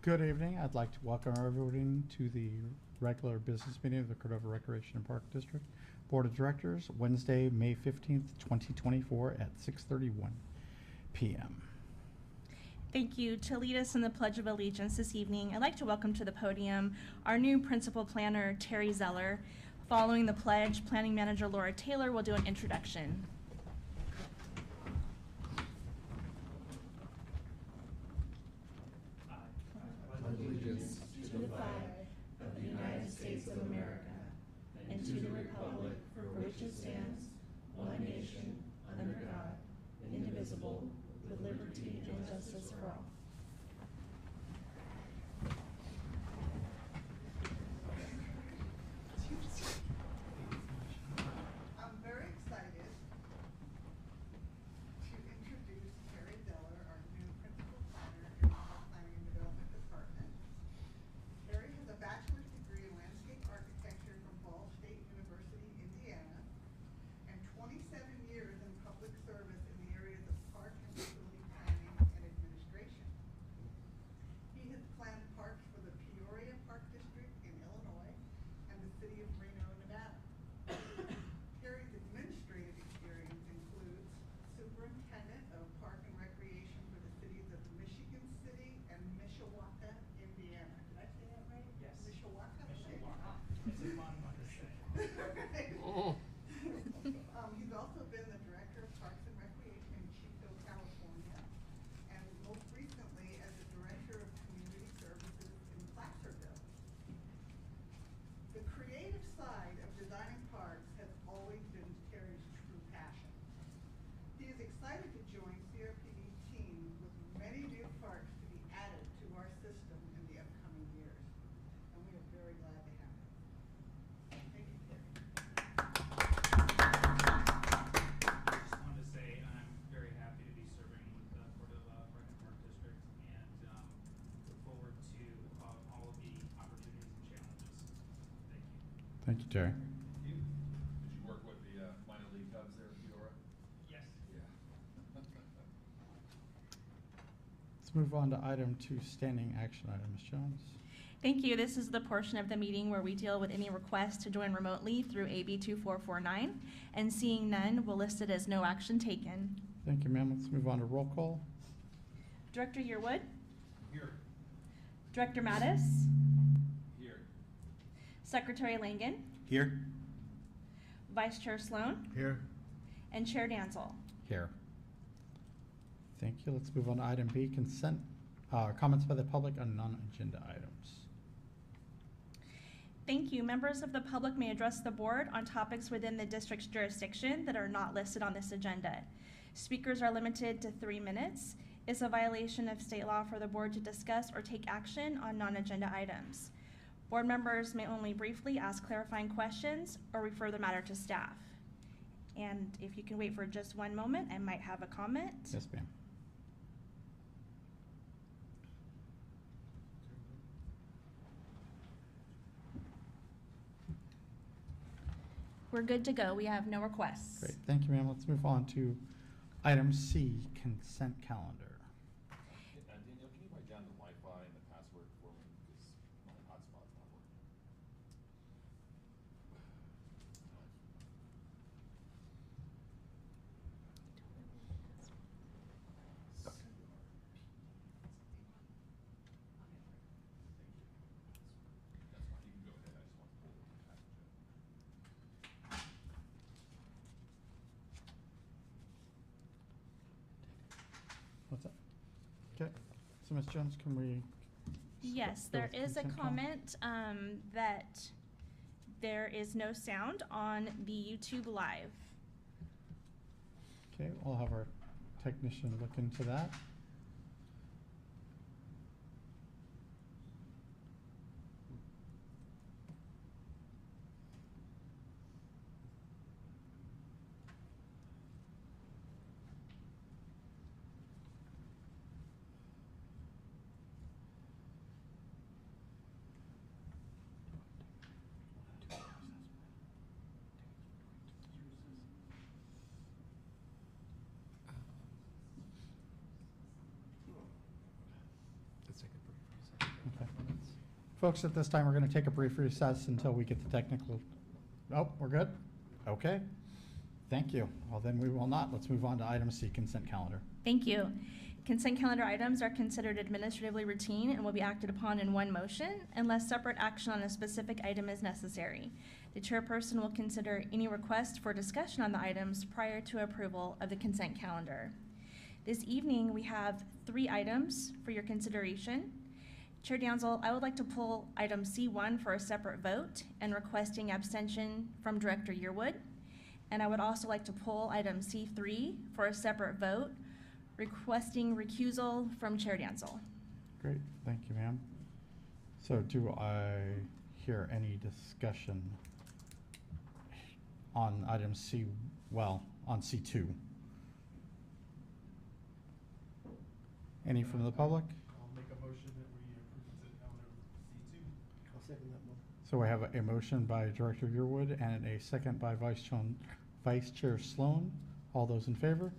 Good evening. I'd like to welcome everyone to the regular business meeting of the Cordova Recreation and Park District Board of Directors, Wednesday, May 15th, 2024 at 6:31 p.m. Thank you. To lead us in the Pledge of Allegiance this evening, I'd like to welcome to the podium our new Principal Planner, Terry Zeller. Following the pledge, Planning Manager Laura Taylor will do an introduction. Allegiance to the flag of the United States of America and to the republic for which it stands, one nation, under God, indivisible, with liberty and justice for all. I'm very excited to introduce Terry Zeller, our new Principal Planner in the Planning and Development Department. Terry has a bachelor's degree in landscape architecture from Ball State University, Indiana, and 27 years in public service in the areas of park and facility planning and administration. He has planned parks for the Peoria Park District in Illinois and the city of Reno, Nevada. Terry's administrative experience includes superintendent of park and recreation for the cities of Michigan City and Mishawaka, Indiana. Did I say that right? Yes. Mishawaka? Mishawaka. It's a fun one to say. He's also been the director of Parks and Recreation in Chico, California, and most recently as the director of community services in Placerville. The creative side of designing parks has always been Terry's true passion. He is excited to join CRPD team with many new parks to be added to our system in the upcoming years, and we are very glad to have him. Thank you, Terry. I just wanted to say I'm very happy to be serving with the Cordova Rec and Park District and look forward to all of the opportunities and challenges. Thank you. Thank you, Terry. Did you work with the minor league Cubs there in Peoria? Yes. Yeah. Let's move on to item 2, standing action item. Ms. Jones. Thank you. This is the portion of the meeting where we deal with any requests to join remotely through AB 2449, and seeing none, we'll list it as no action taken. Thank you, ma'am. Let's move on to roll call. Director Yearwood, Here. Director Mattis, Here. Secretary Langen, Here. Vice Chair Sloan, Here. and Chair Danzel. Here. Thank you. Let's move on to item B, consent, comments by the public on non-agenda items. Thank you. Members of the public may address the board on topics within the district's jurisdiction that are not listed on this agenda. Speakers are limited to 3 minutes. It's a violation of state law for the board to discuss or take action on non-agenda items. Board members may only briefly ask clarifying questions or refer the matter to staff. And if you can wait for just one moment, I might have a comment. Yes, ma'am. We're good to go. We have no requests. Great. Thank you, ma'am. Let's move on to item C, consent calendar. Daniel, can you write down the Wi-Fi and the password for me? Because my hotspot's not working. That's fine. You can go ahead. I just want to pull the package up. What's that? Okay. So, Ms. Jones, can we? Yes, go there with is a consent comment that there is no sound on the YouTube Live. Okay, we'll have our technician look into that. Folks, at this time, we're going to take a brief recess until we get the technical. Oh, we're good? Okay. Thank you. Well, then we will not. Let's move on to item C, consent calendar. Thank you. Consent calendar items are considered administratively routine and will be acted upon in one motion unless separate action on a specific item is necessary. The chairperson will consider any request for discussion on the items prior to approval of the consent calendar. This evening, we have 3 items for your consideration. Chair Danzel, I would like to pull item C1 for a separate vote and requesting abstention from Director Yearwood. And I would also like to pull item C3 for a separate vote, requesting recusal from Chair Danzel. Great, thank you, ma'am. So do I hear any discussion on item C, on C2? Any from the public? I'll make a motion that we approve consent calendar C2. I'll second that motion. So we have a motion by Director Yearwood and a second by Vice Chair Sloan. All those in favor?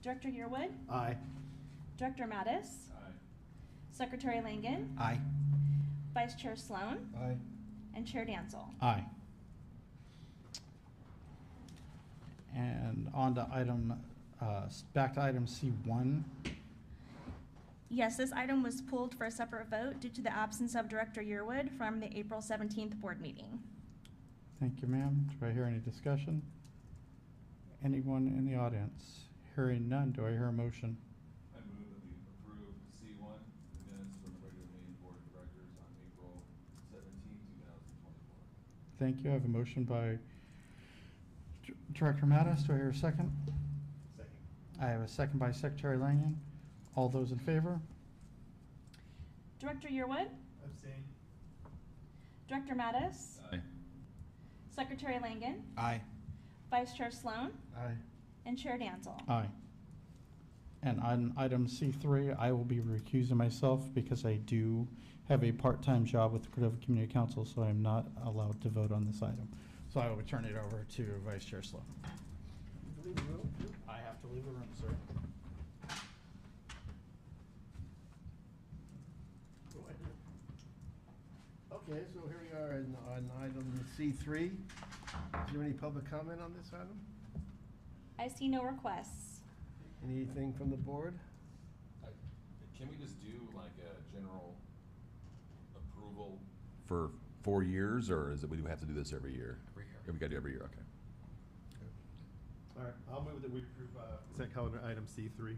Director Yearwood, Aye. Director Mattis, Aye. Secretary Langen, Aye. Vice Chair Sloan, Aye. and Chair Danzel. Aye. And on to back to item C1. Yes, this item was pulled for a separate vote due to the absence of Director Yearwood from the April 17th board meeting. Thank you, ma'am. Do I hear any discussion? Anyone in the audience? Hearing none, do I hear a motion? I move that we approve C1, the minutes from the regular meeting board of directors on April 17, 2024. Thank you. I have a motion by Director Mattis. Do I hear a second? Second. I have a second by Secretary Langen. All those in favor? Director Yearwood, Abstain. Director Mattis, Aye. Secretary Langen, Aye. Vice Chair Sloan, Aye. and Chair Danzel. Aye. And on item C3, I will be recusing myself because I do have a part-time job with the Cordova Community Council, so I'm not allowed to vote on this item. So I will turn it over to Vice Chair Sloan. Leave the room. I have to leave the room, sir. Go ahead. Okay, so here we are on item C3. Is there any public comment on this item? I see no requests. Anything from the board? Can we just do like a general approval for 4 years, or is it we do have to do this every year? Every year. We gotta do every year, okay. All right, I'll move that we approve consent calendar item C3.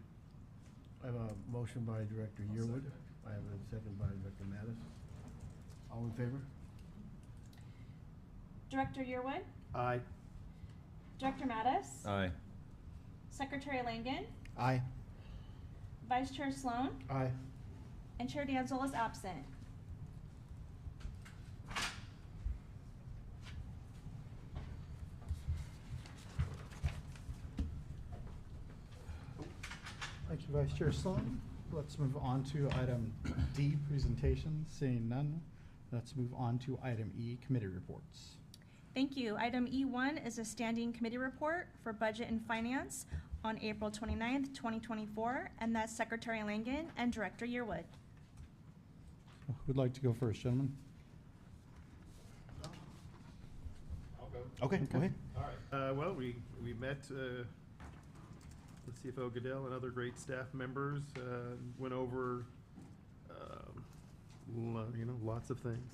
I have a motion by Director I'll Yearwood. second. I have a second by Director Mattis. All in favor? Director Yearwood, Aye. Director Mattis, Aye. Secretary Langen, Aye. Vice Chair Sloan, Aye. and Chair Danzel is absent. Thank you, Vice Chair Sloan. Let's move on to item D, presentation. Seeing none, let's move on to item E, committee reports. Thank you. Item E1 is a standing committee report for Budget and Finance on April 29th, 2024, and that's Secretary Langen and Director Yearwood. Who'd like to go first, gentlemen? I'll go. Okay, go ahead. All right. Well, we met with CFO Goodell and other great staff members, went over, lots of things.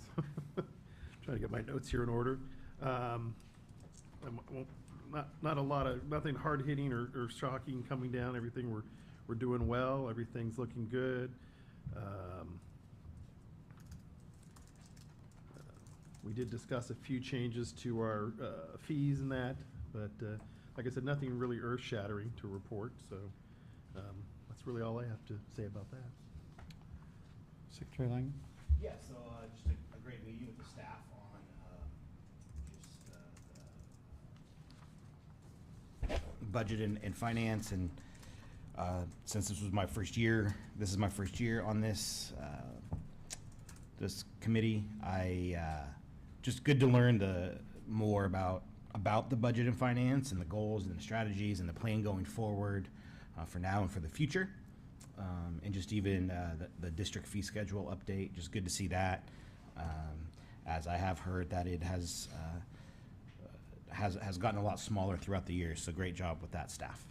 Trying to get my notes here in order. Nothing hard hitting or shocking coming down. Everything we're doing well. Everything's looking good. We did discuss a few changes to our fees and that, but like I said, nothing really earth-shattering to report. So that's really all I have to say about that. Secretary Langen? Yeah, so just a great meeting with the staff on budget and finance, and since this is my first year on this committee, I just good to learn more about the budget and finance and the goals and the strategies and the plan going forward for now and for the future. and just even the district fee schedule update. Just good to see that. As I have heard that it has gotten a lot smaller throughout the years. So great job with that, staff.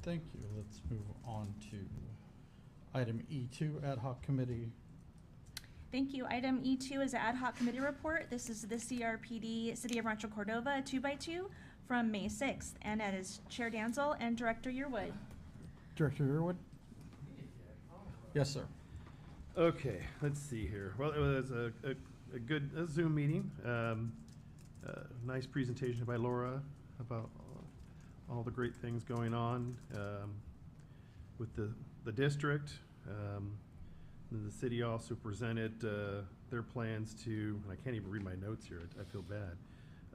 Thank you. Let's move on to item E2, ad hoc committee. Thank you. Item E2 is an ad hoc committee report. This is the CRPD City of Rancho Cordova 2x2 from May 6th. And that is Chair Danzel and Director Yearwood. Director Yearwood? Yes, sir. Okay, let's see here. Well, it was a good Zoom meeting. Nice presentation by Laura about all the great things going on with the district. And the city also presented their plans to, and I can't even read my notes here, I feel bad.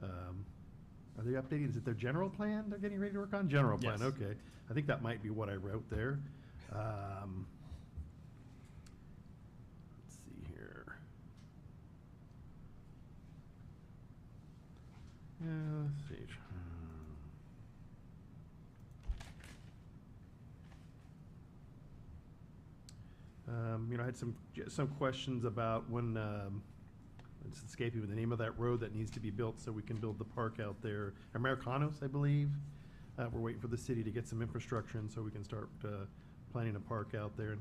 Are they updating, is it their general plan they're getting ready to work on? General plan, Yes. okay. I think that might be what I wrote there. Let's see here. Yeah, let's see. I had some questions about when, it's escaping me the name of that road that needs to be built so we can build the park out there. Americanos, I believe. We're waiting for the city to get some infrastructure in so we can start planning a park out there.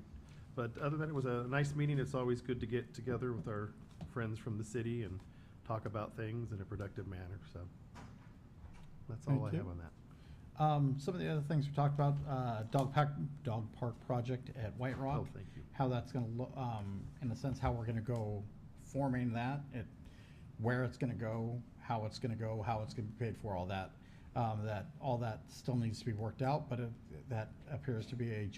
But other than that, it was a nice meeting. It's always good to get together with our friends from the city and talk about things in a productive manner. So that's all I Thank you. have on that. Some of the other things we talked about, dog park project at White Rock. Oh, thank you. How that's going to look, in a sense, how we're going to go forming that, where it's going to go, how it's going to go, how it's going to be paid for, all that. All that still needs to be worked out, but that appears to be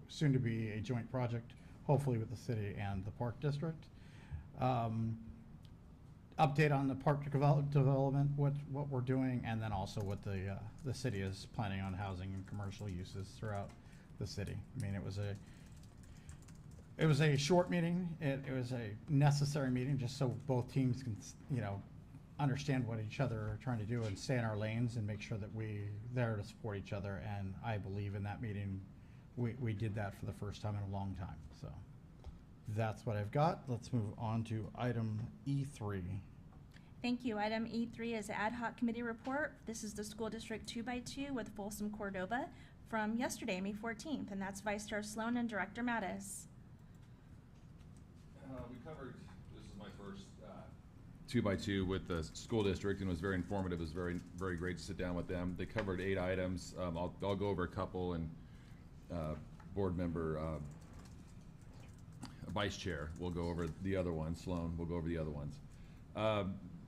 soon to be a joint project, hopefully with the city and the park district. Update on the park development, what we're doing, and then also what the city is planning on housing and commercial uses throughout the city. I mean, it was a short meeting. It was a necessary meeting just so both teams can, understand what each other are trying to do and stay in our lanes and make sure that we're there to support each other. And I believe in that meeting, we did that for the first time in a long time. So that's what I've got. Let's move on to item E3. Thank you. Item E3 is ad hoc committee report. This is the school district 2x2 with Folsom Cordova from yesterday, May 14th, and that's Vice Chair Sloan and Director Mattis. We covered, this is my first 2x2 with the school district, and it was very informative. It was very, very great to sit down with them. They covered 8 items. I'll go over a couple, and board member Vice Chair will go over the other ones. Sloan will go over the other ones.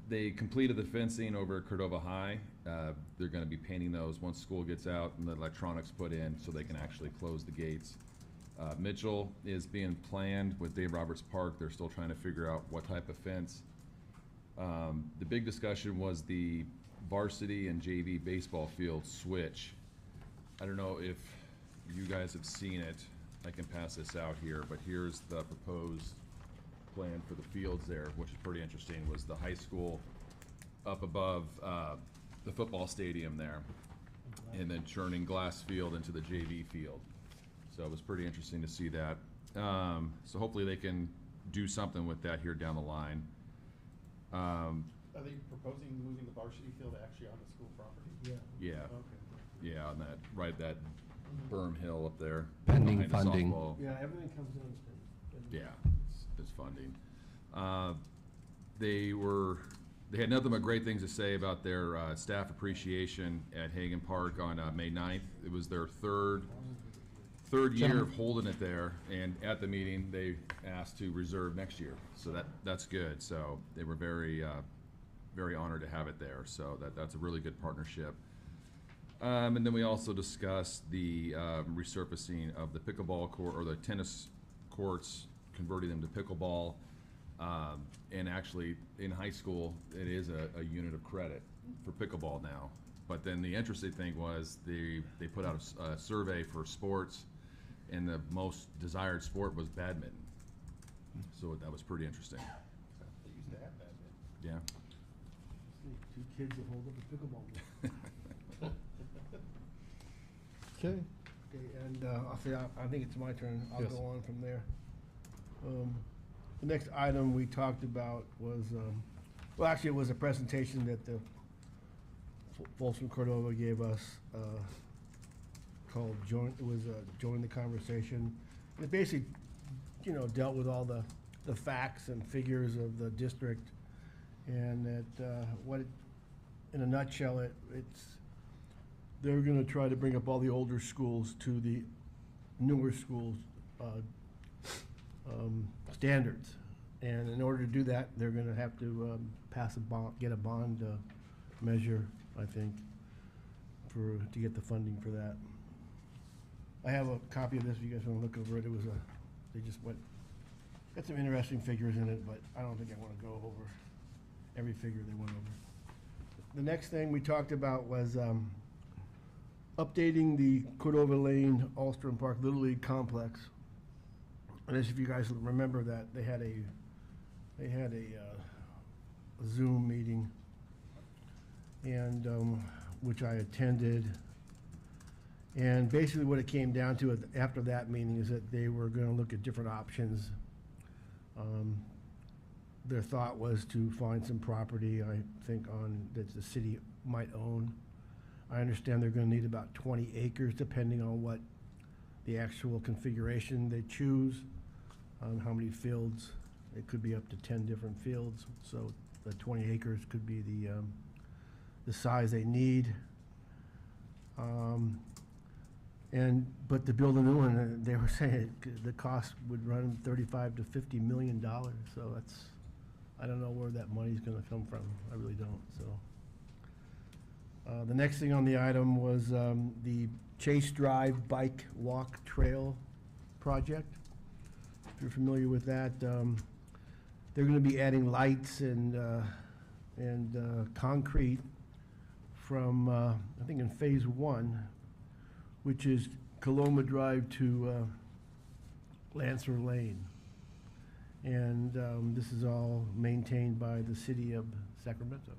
They completed the fencing over at Cordova High. They're going to be painting those once school gets out and the electronics put in so they can actually close the gates. Mitchell is being planned with Dave Roberts Park. They're still trying to figure out what type of fence. The big discussion was the varsity and JV baseball field switch. I don't know if you guys have seen it. I can pass this out here, but here's the proposed plan for the fields there, which is pretty interesting. Was the high school up above the football stadium there, and then turning glass field into the JV field. So it was pretty interesting to see that. So hopefully they can do something with that here down the line. Are they proposing moving the varsity field actually on the school property? Yeah, Okay. yeah, on that, right, that berm hill up there. Pending behind the funding. softball. Yeah, everything comes down to. Yeah, it's funding. They had nothing but great things to say about their staff appreciation at Hagan Park on May 9th. It was their third year of holding it there, and at the meeting, they asked to reserve next year. So that's good. So they were very, very honored to have it there. So that's a really good partnership. And then we also discussed the resurfacing of the pickleball court, or the tennis courts, converting them to pickleball. And actually, in high school, it is a unit of credit for pickleball now. But then the interesting thing was they put out a survey for sports, and the most desired sport was badminton. So that was pretty interesting. They used to have that. Yeah. Two kids that hold up a pickleball. Okay. Okay, and I'll say, I think it's my turn. I'll Yes. go on from there. The next item we talked about was, well, actually, it was a presentation that the Folsom Cordova gave us, called Join the Conversation. It basically, dealt with all the facts and figures of the district, and that, in a nutshell, they're gonna try to bring up all the older schools to the newer schools' standards. And in order to do that, they're gonna have to pass a bond, get a bond measure, I think, to get the funding for that. I have a copy of this, if you guys wanna look over it. They just got some interesting figures in it, but I don't think I wanna go over every figure they went over. The next thing we talked about was updating the Cordova Lane Alstrom Park Little League Complex. And as if you guys remember that, they had a Zoom meeting, and which I attended. And basically what it came down to after that meeting is that they were gonna look at different options. Their thought was to find some property, I think, that the city might own. I understand they're gonna need about 20 acres, depending on what the actual configuration they choose, how many fields. It could be up to 10 different fields, so the 20 acres could be the size they need. But to build a new one, they were saying the cost would run $35 to $50 million, so I don't know where that money's gonna come from. I really don't, so. The next thing on the item was the Chase Drive Bike Walk Trail project. If you're familiar with that, they're gonna be adding lights and concrete from, I think in phase 1, which is Coloma Drive to Lancer Lane. And this is all maintained by the city of Sacramento,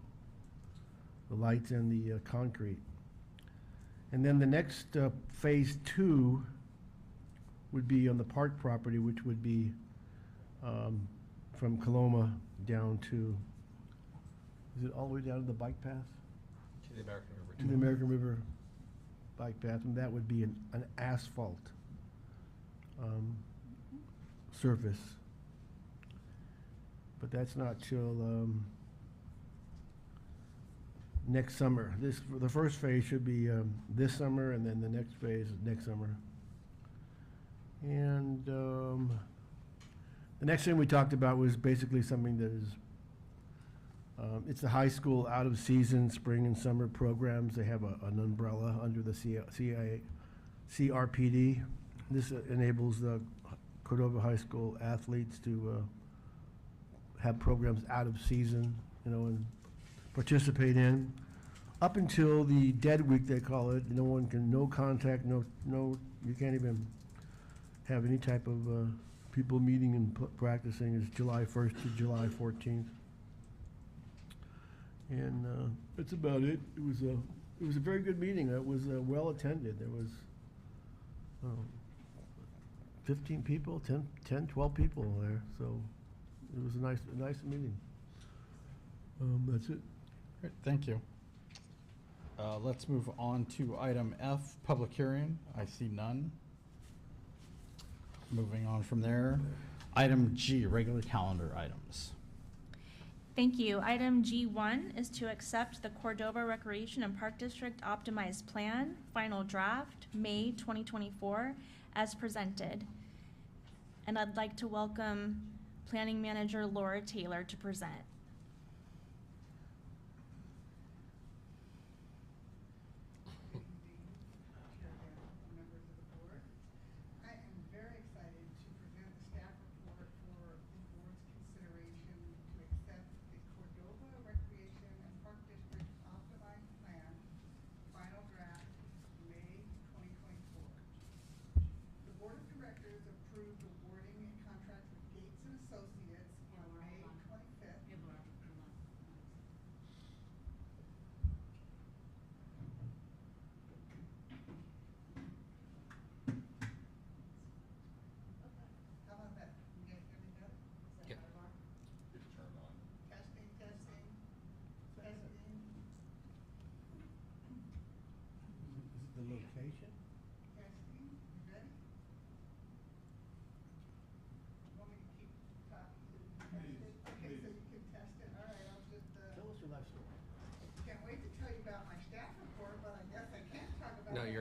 the lights and the concrete. And then the next phase 2 would be on the park property, which would be from Coloma down to, is it all the way down to the bike path? To the American River. To the American River bike path, and that would be an asphalt surface. But that's not till next summer. The first phase should be this summer, and then the next phase is next summer. And the next thing we talked about was basically something that is, it's the high school out-of-season spring and summer programs. They have an umbrella under the CRPD. This enables the Cordova High School athletes to have programs out of season, and participate in. Up until the dead week, they call it, no contact, no, you can't even have any type of people meeting and practicing. Is July 1st to July 14th. And that's about it. It was a very good meeting. It was well attended. There was 15 people, 10, 12 people there. So it was a nice meeting. That's it. Great, thank you. Let's move on to item F, public hearing. I see none. Moving on from there. Item G, regular calendar items. Thank you. Item G1 is to accept the Cordova Recreation and Park District Optimized Plan, Final Draft, May 2024, as presented. And I'd like to welcome Planning Manager Laura Taylor to present. Members of the board, I am very excited to present the staff report for the board's consideration to accept the Cordova Recreation and Park District Optimized Plan, Final Draft, May 2024. The Board of Directors approved awarding a contract with Gates and Associates on May 25th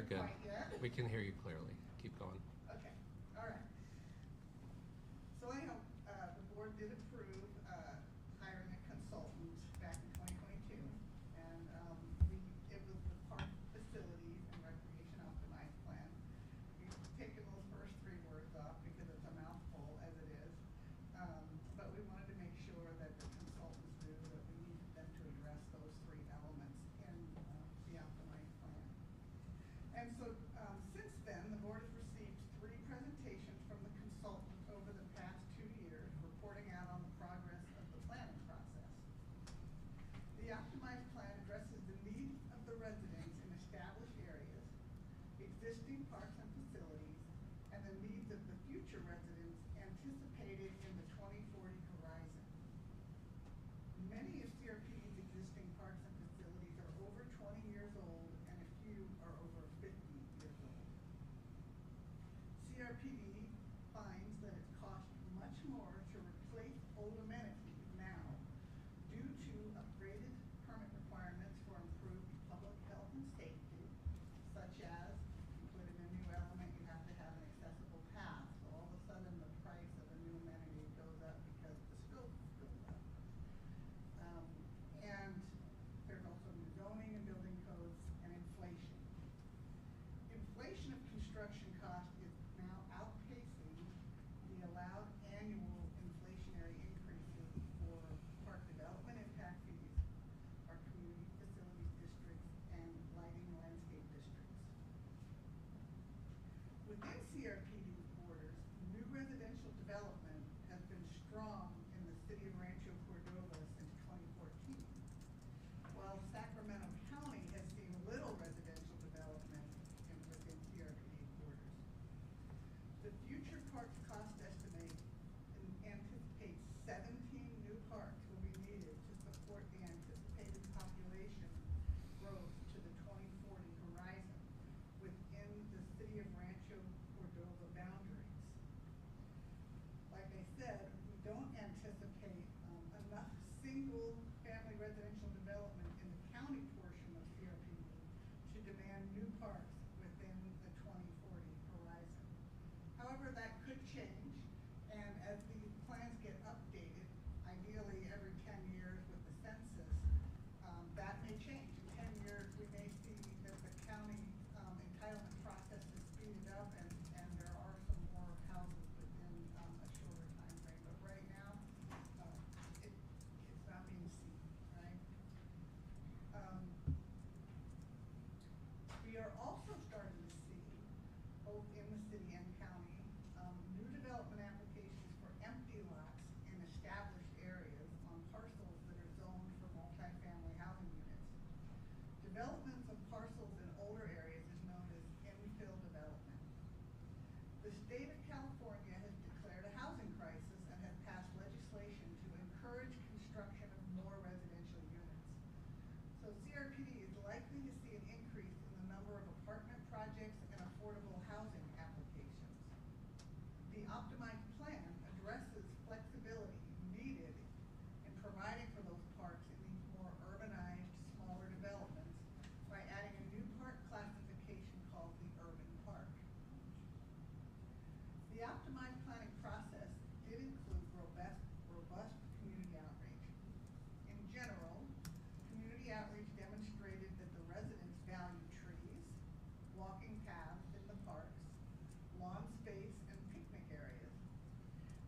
good. quite yet. We can hear you clearly. Keep going. Okay, all right. So anyhow, the board did approve hiring a consultant back in 2022, and it was the Park Facilities and Recreation Optimized Plan. We've taken those first three words off because it's a mouthful as it is, but we wanted to make sure that the consultants knew that we needed them to address those three elements in the optimized plan. And so since then, the board has received 3 presentations from the consultant over the past 2 years, reporting out on the progress of the planning process. The optimized plan addresses the needs of the residents in established areas, existing parks and facilities, and the needs of the future residents anticipated in the 2040 horizon. Many of CRPD's existing parks and facilities are over 20 years old, and a few are over 50 years old. CRPD finds that it costs much more to replace old amenities now due to upgraded permit requirements for improved public health and safety, such as, you put in a new element, you have to have an accessible path. So all of a sudden the price of a new amenity goes up because the scope goes up. And there's also new zoning and building codes and inflation. Inflation of construction cost is now outpacing the allowed annual inflationary increases for park development impact fees, our community facilities districts, and lighting landscape districts. Within CRPD's borders, new residential development has been strong in the city of Rancho Cordova since 2014, while Sacramento County has seen little residential development within CRPD's borders. The future parks cost estimate anticipates 17 new parks will be needed to support the anticipated population growth to the 2040 horizon within the city of Rancho Cordova boundaries. Like I said, we don't anticipate enough single-family residential development in the county portion of CRPD to demand new parks within the 2040 horizon. However, that could change, and as these plans get updated, ideally every 10 years with the census, that may change. In 10 years, we may see that the county entitlement process is speeded up, and there are some more houses within a shorter time frame. But right now, it's not being seen, right? We are also starting to see, both in the city and county, new development applications for empty lots in established areas on parcels that are zoned for multifamily housing units. Developments of parcels in older areas is known as infill development. The state of California has declared a housing crisis and has passed legislation to encourage construction of more residential units. So CRPD is likely to see an increase in the number of apartment projects and affordable housing applications. The optimized plan addresses flexibility needed in providing for those parks in these more urbanized, smaller developments by adding a new park classification called the urban park. The optimized planning process did include robust community outreach. In general, community outreach demonstrated that the residents value trees, walking paths in the parks, lawn space, and picnic areas.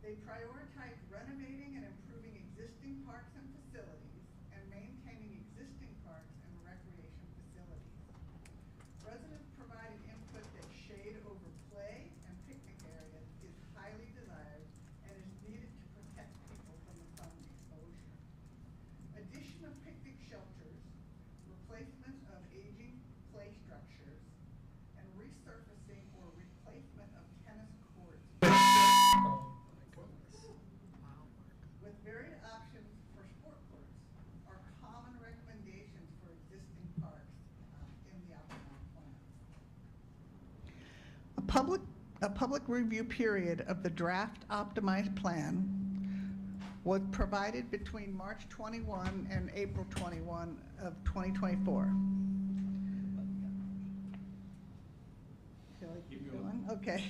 They prioritize renovating and improving existing parks and facilities and maintaining existing parks and recreation facilities. Residents provided input that shade over play and picnic areas is highly desired and is needed to protect people from the sun exposure. Addition of picnic shelters, replacement of aging play structures, and resurfacing or replacement of tennis courts with varied options for sport courts are common recommendations for existing parks in the optimized plan. A public review period of the draft optimized plan was provided between March 21 and April 21 of 2024. Keep going? Okay.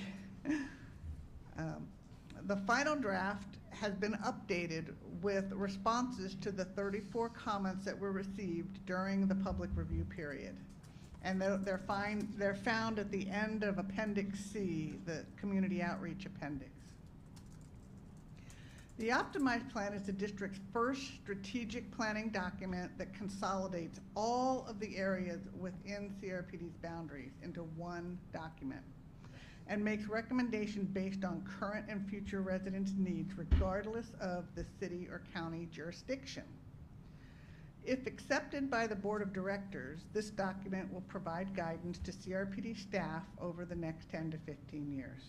The final draft has been updated with responses to the 34 comments that were received during the public review period. And they're found at the end of Appendix C, the Community Outreach Appendix. The optimized plan is the district's first strategic planning document that consolidates all of the areas within CRPD's boundaries into one document and makes recommendations based on current and future residents' needs regardless of the city or county jurisdiction. If accepted by the Board of Directors, this document will provide guidance to CRPD staff over the next 10 to 15 years.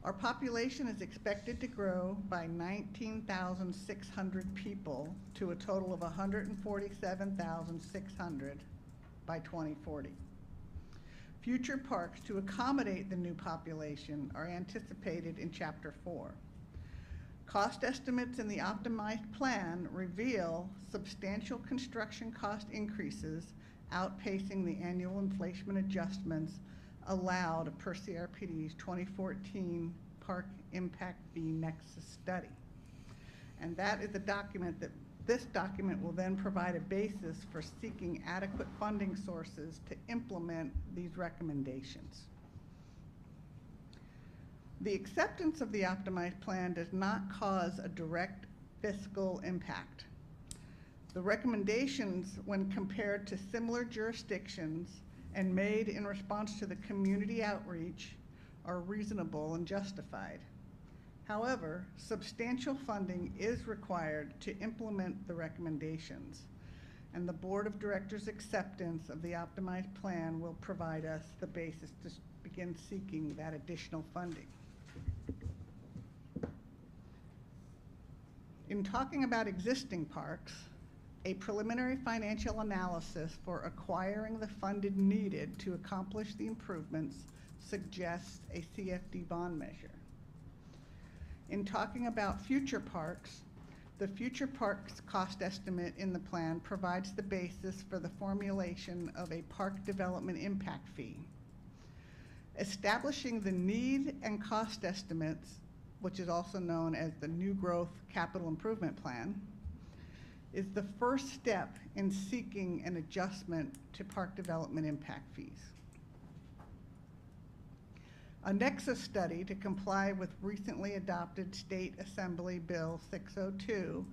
Our population is expected to grow by 19,600 people to a total of 147,600 by 2040. Future parks to accommodate the new population are anticipated in Chapter 4. Cost estimates in the optimized plan reveal substantial construction cost increases outpacing the annual inflation adjustments allowed per CRPD's 2014 Park Impact Fee Nexus Study. And that is a document that this document will then provide a basis for seeking adequate funding sources to implement these recommendations. The acceptance of the optimized plan does not cause a direct fiscal impact. The recommendations, when compared to similar jurisdictions and made in response to the community outreach, are reasonable and justified. However, substantial funding is required to implement the recommendations, and the Board of Directors' acceptance of the optimized plan will provide us the basis to begin seeking that additional funding. In talking about existing parks, a preliminary financial analysis for acquiring the funding needed to accomplish the improvements suggests a CFD bond measure. In talking about future parks, the future parks cost estimate in the plan provides the basis for the formulation of a park development impact fee. Establishing the need and cost estimates, which is also known as the New Growth Capital Improvement Plan, is the first step in seeking an adjustment to park development impact fees. A nexus study to comply with recently adopted State Assembly Bill 602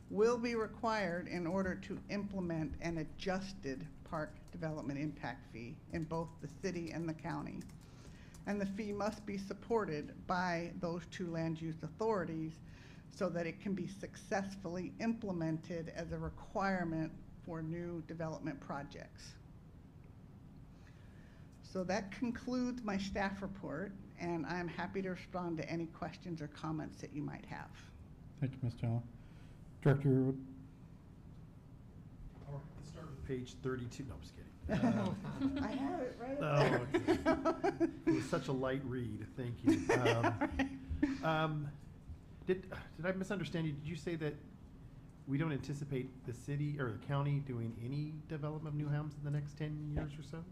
will be required in order to implement an adjusted park development impact fee in both the city and the county. And the fee must be supported by those two land use authorities so that it can be successfully implemented as a requirement for new development projects. So that concludes my staff report, and I'm happy to respond to any questions or comments that you might have. Thank you, Ms. Taylor. Director Yearwood? Let's start with page 32. No, I'm just kidding. I have it right Oh, up there. okay. It was such a light read. Thank you. Did I misunderstand you? Did you say that we don't anticipate the city or the county doing any development of new homes in the next 10 years or so?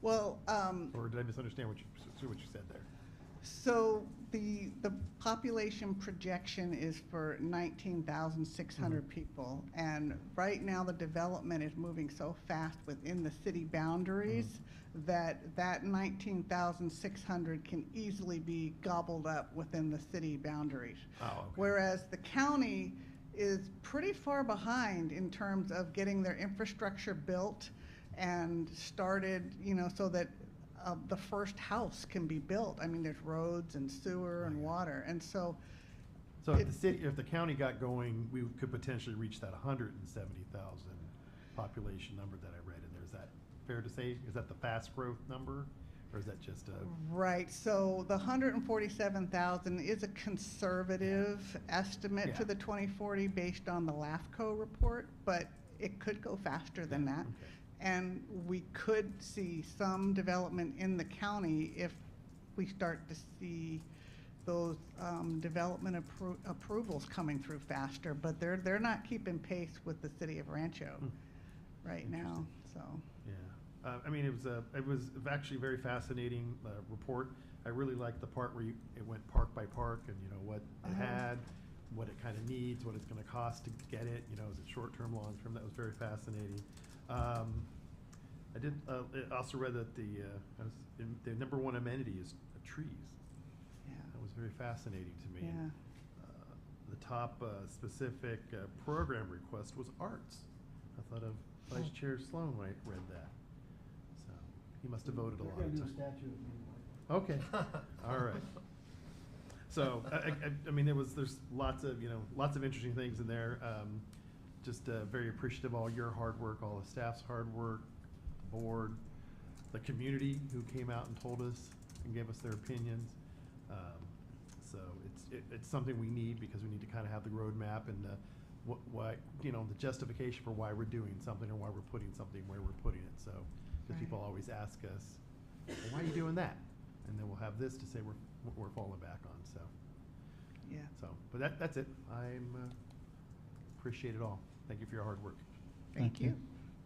Well, Or did I misunderstand what you said there? so the population projection is for 19,600 people, and right now the development is moving so fast within the city boundaries that 19,600 can easily be gobbled up within the city boundaries. Oh, okay. Whereas the county is pretty far behind in terms of getting their infrastructure built and started, you know, so that the first house can be built. I mean, there's roads and sewer and water, and so. So if the county got going, we could potentially reach that 170,000 population number that I read in there. Is that fair to say? Is that the fast growth number, or is that just a? Right, so the 147,000 is a conservative estimate to the 2040 based on the LAFCO report, but it could go faster than that. Okay. And we could see some development in the county if we start to see those development approvals coming through faster, but they're not keeping pace with the city of Rancho right now, so. Yeah. I mean, it was actually a very fascinating report. I really liked the part where it went park by park and, you know, what it had, what it kind of needs, what it's going to cost to get it, you know, is it short-term, long-term? That was very fascinating. I did also read that the number one amenity is trees. Yeah. That was very fascinating to me. Yeah. The top specific program request was arts. I thought of Vice Chair Sloan read that. So he must have voted a lot. Okay, all right. So, I mean, there's lots of interesting things in there. Just very appreciative of all your hard work, all the staff's hard work, the board, the community who came out and told us and gave us their opinions. So it's something we need because we need to kind of have the roadmap and why, you know, the justification for why we're doing something or why we're putting something where we're putting it. So, because people always ask us, well, why are you doing that? And then we'll have this to say we're falling back on. So, Yeah. so, but that's it. I'm appreciate it all. Thank you for your hard work. Thank you.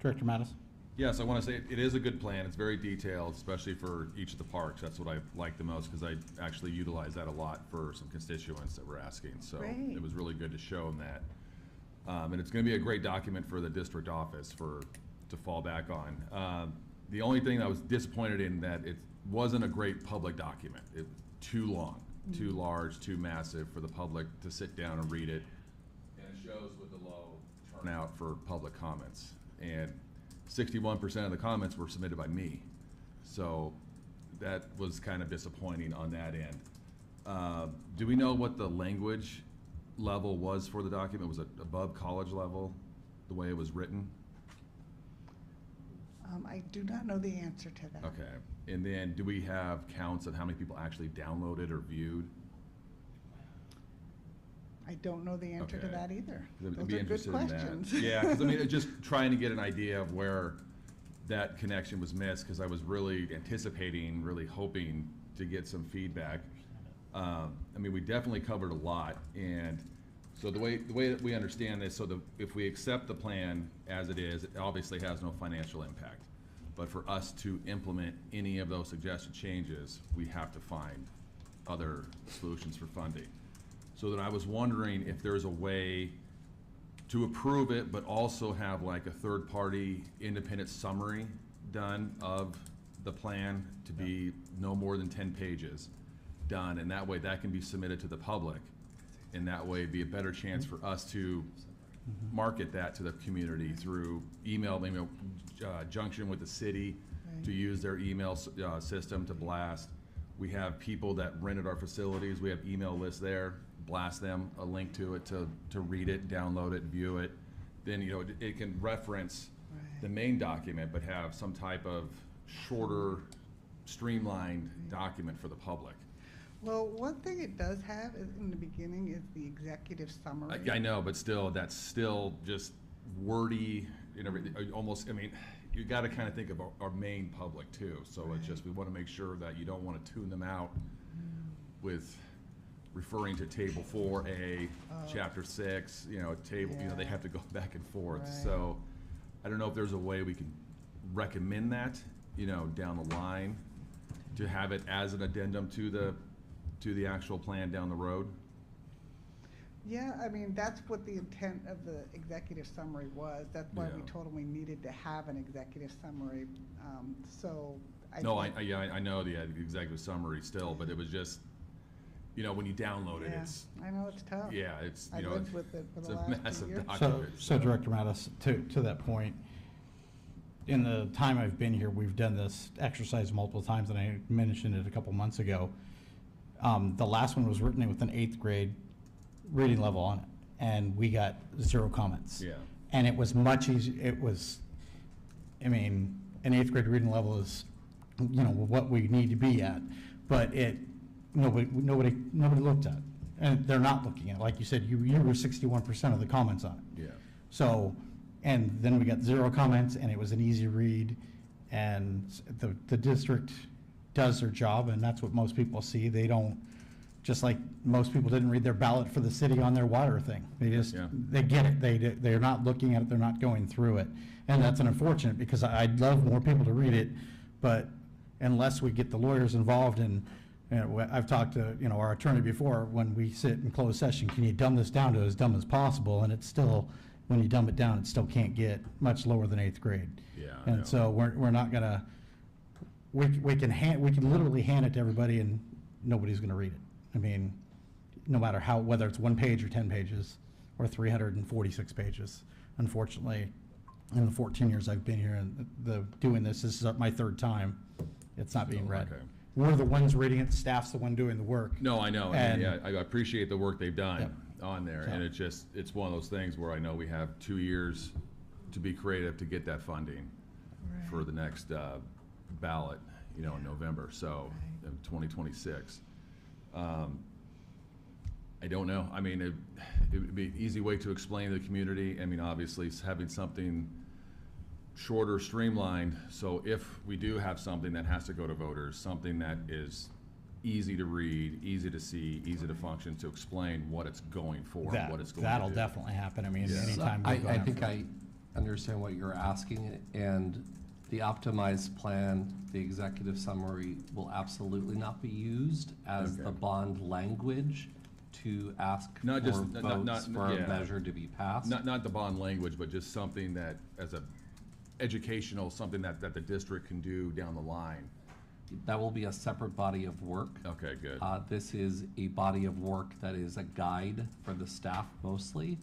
Director Mattis? Yes, I want to say it is a good plan. It's very detailed, especially for each of the parks. That's what I like the most because I actually utilize that a lot for some constituents that were asking. So Great. it was really good to show them that. And it's going to be a great document for the district office to fall back on. The only thing I was disappointed in that it wasn't a great public document. It's too long, too large, too massive for the public to sit down and read it. And it shows with the low turnout for public comments. And 61% of the comments were submitted by me. So that was kind of disappointing on that end. Do we know what the language level was for the document? Was it above college level, the way it was written? I do not know the answer to that. Okay. And then do we have counts of how many people actually downloaded or viewed? I don't know the answer to Okay. that either. I'd Those be are good interested in that. questions. Yeah, because I mean, it's just trying to get an idea of where that connection was missed, because I was really anticipating, really hoping to get some feedback. I mean, we definitely covered a lot, and so the way that we understand this, so if we accept the plan as it is, it obviously has no financial impact. But for us to implement any of those suggested changes, we have to find other solutions for funding. So that I was wondering if there's a way to approve it, but also have like a third-party independent summary done of the plan to be no more than 10 pages done, and that way that can be submitted to the public. And that way be a better chance for us to market that to the community through email, maybe junction with the city to use their email system to blast. We have people that rented our facilities. We have email lists there. Blast them a link to it to read it, download it, view it. Then, you know, it can reference the main document, but have some type of shorter, streamlined document for the public. Well, one thing it does have is in the beginning is the executive summary. I know, but still, that's still just wordy and everything. Almost, I mean, you got to kind of think of our main public too. So it's just, we want to make sure that you don't want to tune them out with referring to table 4A, chapter 6, you know, table, you know, they have to go back and forth. Right. So I don't know if there's a way we can recommend that, you know, down the line to have it as an addendum to the actual plan down the road. Yeah, I mean, that's what the intent of the executive summary was. That's why we Yeah. told them we needed to have an executive summary. So I No, think- I know the executive summary still, but it was just, you know, when you download it, Yeah, it's, I know it's tough. yeah, it's, I you know, lived with it for it's the a last 2 massive years. document. So Director Mattis, to that point, in the time I've been here, we've done this exercise multiple times, and I mentioned it a couple months ago. The last one was written with an 8th grade reading level on it, and we got 0 comments. Yeah. And it was much easier, I mean, an 8th grade reading level is, you know, what we need to be at, but nobody looked at it. And they're not looking at it. Like you said, you were 61% of the comments on it. Yeah. So, and then we got 0 comments, and it was an easy read, and the district does their job, and that's what most people see. They don't just like most people didn't read their ballot for the city on their water thing. They just, Yeah. they get it. They're not looking at it, they're not going through it. And that's unfortunate, because I'd love more people to read it, but unless we get the lawyers involved, and, you know, I've talked to, you know, our attorney before, when we sit in closed session, can you dumb this down to as dumb as possible? And it's still, when you dumb it down, it still can't get much lower than 8th grade. Yeah, I know. And so we're not gonna, we can literally hand it to everybody and nobody's gonna read it. I mean, no matter how, whether it's 1 page or 10 pages or 346 pages. Unfortunately, in the 14 years I've been here and doing this is my 3rd time, it's not being read. Okay. We're the ones reading it, staff's the one doing the work. No, I know. I And- mean, yeah, I appreciate the work they've done Yep. on there, So- and it's one of those things where I know we have 2 years to be creative to get that funding for the next ballot, you know, in November, so, in 2026. I don't know. I mean, it would be an easy way to explain to the community. I mean, obviously, it's having something shorter, streamlined, so if we do have something that has to go to voters, something that is easy to read, easy to see, easy to function, to explain what it's going for, and what it's going to do. That'll definitely happen. I mean, Yeah. anytime. I we've gone think after- I understand what you're asking, and the optimized plan, the executive summary will absolutely not be used as Okay. the bond language to ask Not for just- votes for yeah. a measure to be passed. Not the bond language, but just something that, as a educational, something that the district can do down the line. That will be a separate body of work. Okay, good. This is a body of work that is a guide for the staff mostly,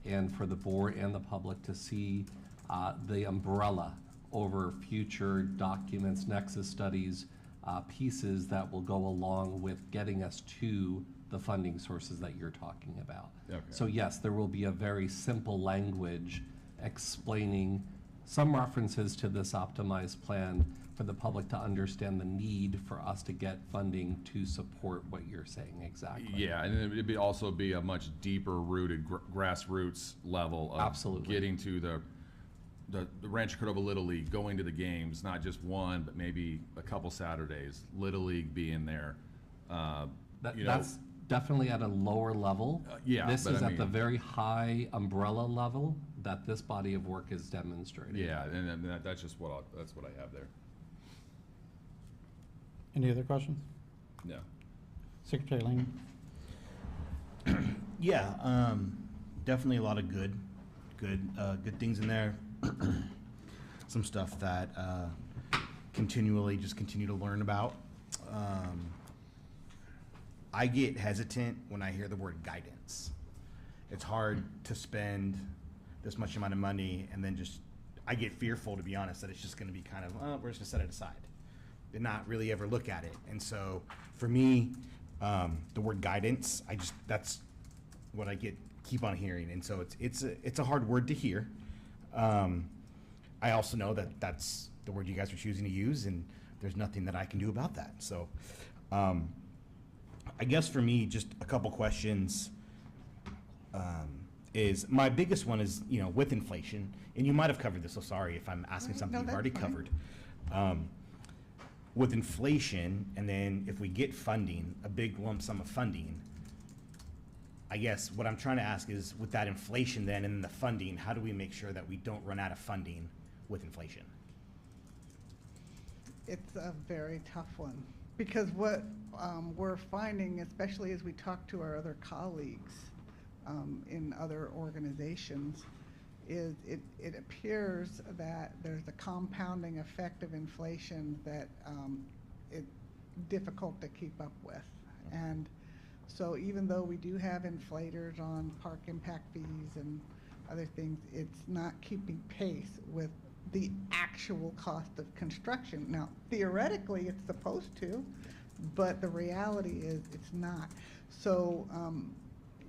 and for the board and the public to see the umbrella over future documents, nexus studies, pieces that will go along with getting us to the funding sources that you're talking about. Okay. So yes, there will be a very simple language explaining some references to this optimized plan for the public to understand the need for us to get funding to support what you're saying exactly. Yeah, and it'd be also be a much deeper rooted grassroots level of Absolutely. getting to the Rancho Cordova Little League, going to the games, not just one, but maybe a couple Saturdays, Little League being there. You know, That's definitely at a lower level. yeah, This but is I at the mean- very high umbrella level that this body of work is demonstrating. yeah, and that's just that's what I have there. Any other questions? No. Secretary Lane? Yeah, definitely a lot of good things in there. Some stuff that continue to learn about. I get hesitant when I hear the word guidance. It's hard to spend this much amount of money and then I get fearful, to be honest, that it's just gonna be kind of, we're just gonna set it aside and not really ever look at it. And so for me, the word guidance, that's what I keep on hearing. And so it's a hard word to hear. I also know that that's the word you guys are choosing to use, and there's nothing that I can do about that. So I guess for me, just a couple questions. Is my biggest one is, you know, with inflation, and you might have covered this, so sorry if I'm asking Right, something no, you've that's already fine. covered. With inflation, and then if we get funding, a big lump sum of funding, I guess what I'm trying to ask is, with that inflation then and the funding, how do we make sure that we don't run out of funding with inflation? It's a very tough one, because what we're finding, especially as we talk to our other colleagues in other organizations, is it appears that there's a compounding effect of inflation that it's difficult to keep up with. And so even though we do have inflators on park impact fees and other things, it's not keeping pace with the actual cost of construction. Now, theoretically, it's supposed to, but the reality is it's not. So,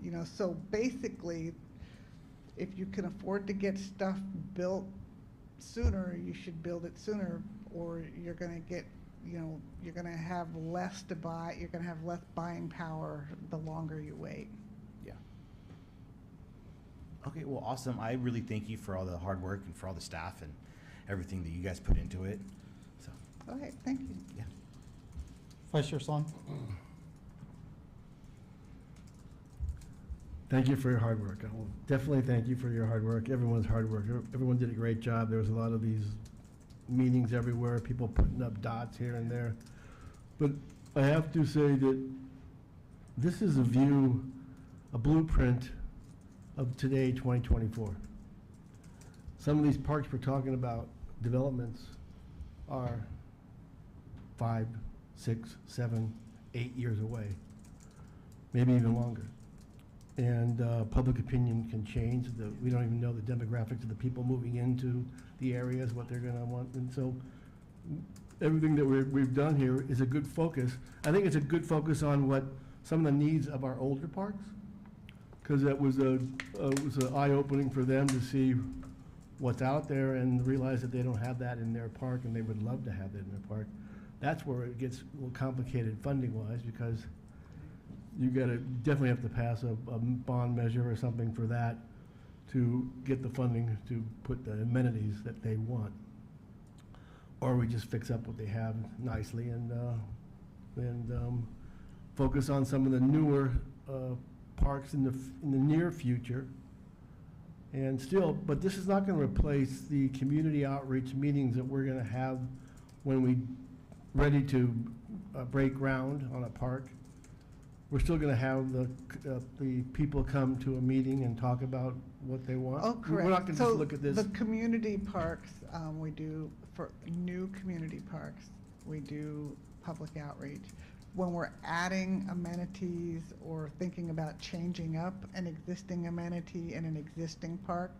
you know, so basically, if you can afford to get stuff built sooner, you should build it sooner, or you're gonna get, you know, you're gonna have less to buy, you're gonna have less buying power the longer you wait. Yeah. Okay, well, awesome. I really thank you for all the hard work and for all the staff and everything that you guys put into it. So, Okay, thank you. yeah. Vice Chair Sloan? Thank you for your hard work. I will definitely thank you for your hard work, everyone's hard work. Everyone did a great job. There was a lot of these meetings everywhere, people putting up dots here and there. But I have to say that this is a view, a blueprint of today, 2024. Some of these parks we're talking about, developments, are 5, 6, 7, 8 years away, maybe even longer. And public opinion can change. We don't even know the demographics of the people moving into the areas, what they're gonna want. And so everything that we've done here is a good focus. I think it's a good focus on what some of the needs of our older parks, because it was an eye-opening for them to see what's out there and realize that they don't have that in their park, and they would love to have that in their park. That's where it gets a little complicated funding-wise, because you definitely have to pass a bond measure or something for that to get the funding to put the amenities that they want. Or we just fix up what they have nicely and focus on some of the newer parks in the near future. And still, but this is not going to replace the community outreach meetings that we're going to have when we're ready to break ground on a park. We're still going to have the people come to a meeting and talk about what they want. Oh, correct. We're not going to just look at this. The community parks, we do, for new community parks, we do public outreach. When we're adding amenities or thinking about changing up an existing amenity in an existing park,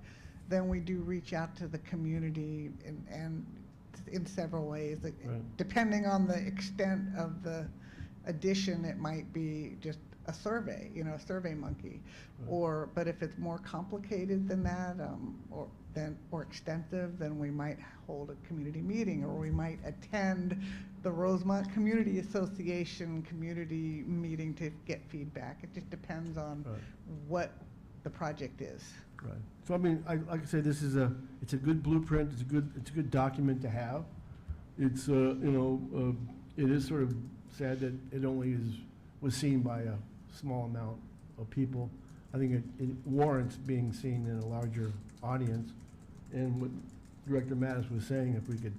then we do reach out to the community and in several ways. Right. Depending on the extent of the addition, it might be just a survey, a survey monkey. Right. But if it's more complicated than that, or extensive, then we might hold a community meeting, or we might attend the Rosemont Community Association community meeting to get feedback. It just depends on Right. what the project is. Right. So I mean, like I say, it's a good blueprint. It's a good document to have. It's it is sort of sad that it only was seen by a small amount of people. I think it warrants being seen in a larger audience. And what Director Mattis was saying, if we could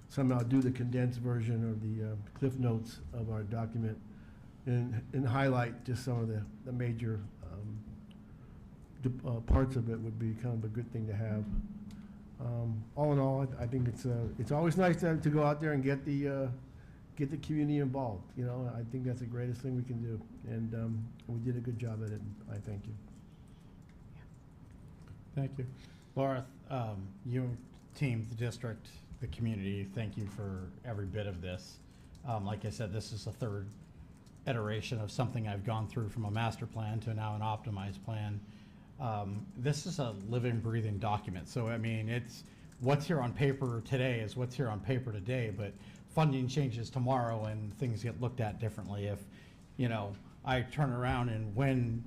somehow do the condensed version or the Cliff Notes of our document and highlight just some of the major parts of it, would be kind of a good thing to have. All in all, I think it's always nice to go out there and get the community involved. I think that's the greatest thing we can do, and we did a good job at it. And I thank you. Thank you. Laura, you, team, the district, the community, thank you for every bit of this. Like I said, this is the third iteration of something I've gone through, from a master plan to now an optimized plan. This is a living, breathing document. So, I mean, it's what's here on paper today is what's here on paper today, but funding changes tomorrow and things get looked at differently. If, I turn around and win,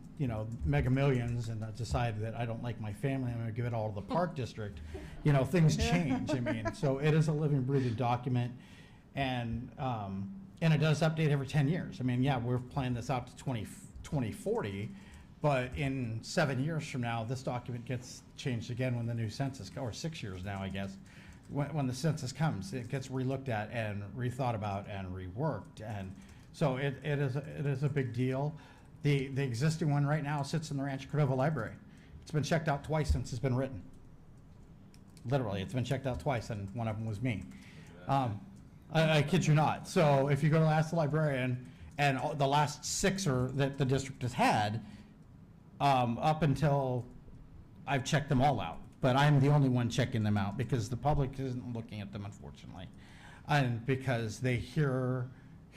Mega Millions, and I decide that I don't like my family, I'm gonna give it all to the park district, things change. I mean, so it is a living, breathing document, and it does update every 10 years. I mean, yeah, we're planning this out to 2040, but in 7 years from now, this document gets changed again when the new census, or 6 years now, I guess. When the census comes, it gets relooked at and rethought about and reworked, and so it is a big deal. The existing one right now sits in the Rancho Cordova Library. It's been checked out twice since it's been written. Literally, it's been checked out twice, and one of them was me. I kid you not. So if you go to Ask the Librarian, and the last 6 that the district has had, up until I've checked them all out. But I'm the only one checking them out because the public isn't looking at them, unfortunately. And because they hear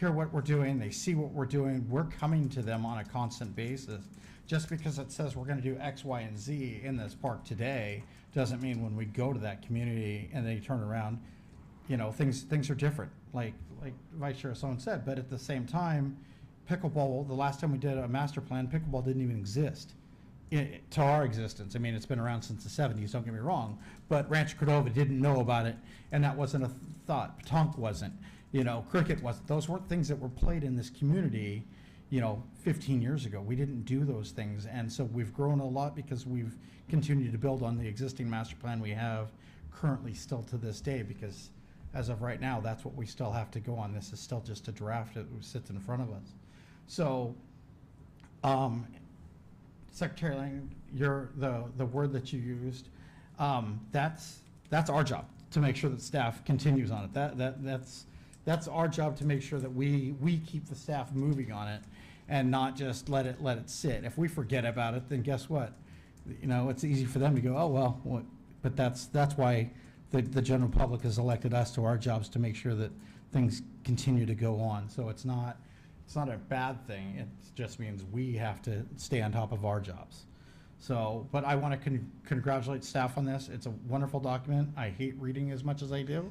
what we're doing, they see what we're doing, we're coming to them on a constant basis. Just because it says we're gonna do X, Y, and Z in this park today, doesn't mean when we go to that community and they turn around, things are different, like Vice Chair Sloan said. But at the same time, pickleball, the last time we did a master plan, pickleball didn't even exist to our existence. I mean, it's been around since the 70s, don't get me wrong, but Rancho Cordova didn't know about it, and that wasn't a thought. Petanque wasn't, cricket wasn't. Those weren't things that were played in this community, 15 years ago. We didn't do those things. And so we've grown a lot because we've continued to build on the existing master plan we have currently still to this day, because as of right now, that's what we still have to go on. This is still just a draft that sits in front of us. So, Secretary Lang, the word that you used, that's our job to make sure that staff continues on it. That's our job to make sure that we keep the staff moving on it and not just let it sit. If we forget about it, then guess what? It's easy for them to go, oh, well, what? But that's why the general public has elected us to our jobs to make sure that things continue to go on. So it's not a bad thing. It just means we have to stay on top of our jobs. So, but I want to congratulate staff on this. It's a wonderful document. I hate reading as much as I do.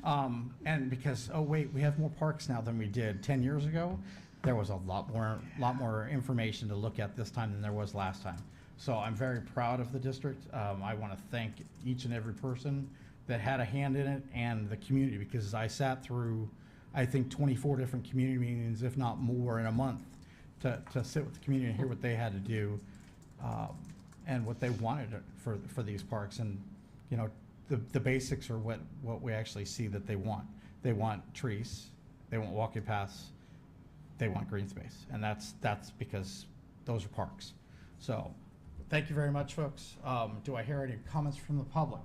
And because, oh wait, we have more parks now than we did 10 years ago. There was a lot more information to look at this time than there was last time. So I'm very proud of the district. I want to thank each and every person that had a hand in it and the community, because I sat through, I think, 24 different community meetings, if not more, in a month to sit with the community and hear what they had to do and what they wanted for these parks. And, the basics are what we actually see that they want. They want trees, they want walking paths, they want green space. And that's because those are parks. So thank you very much, folks. Do I hear any comments from the public?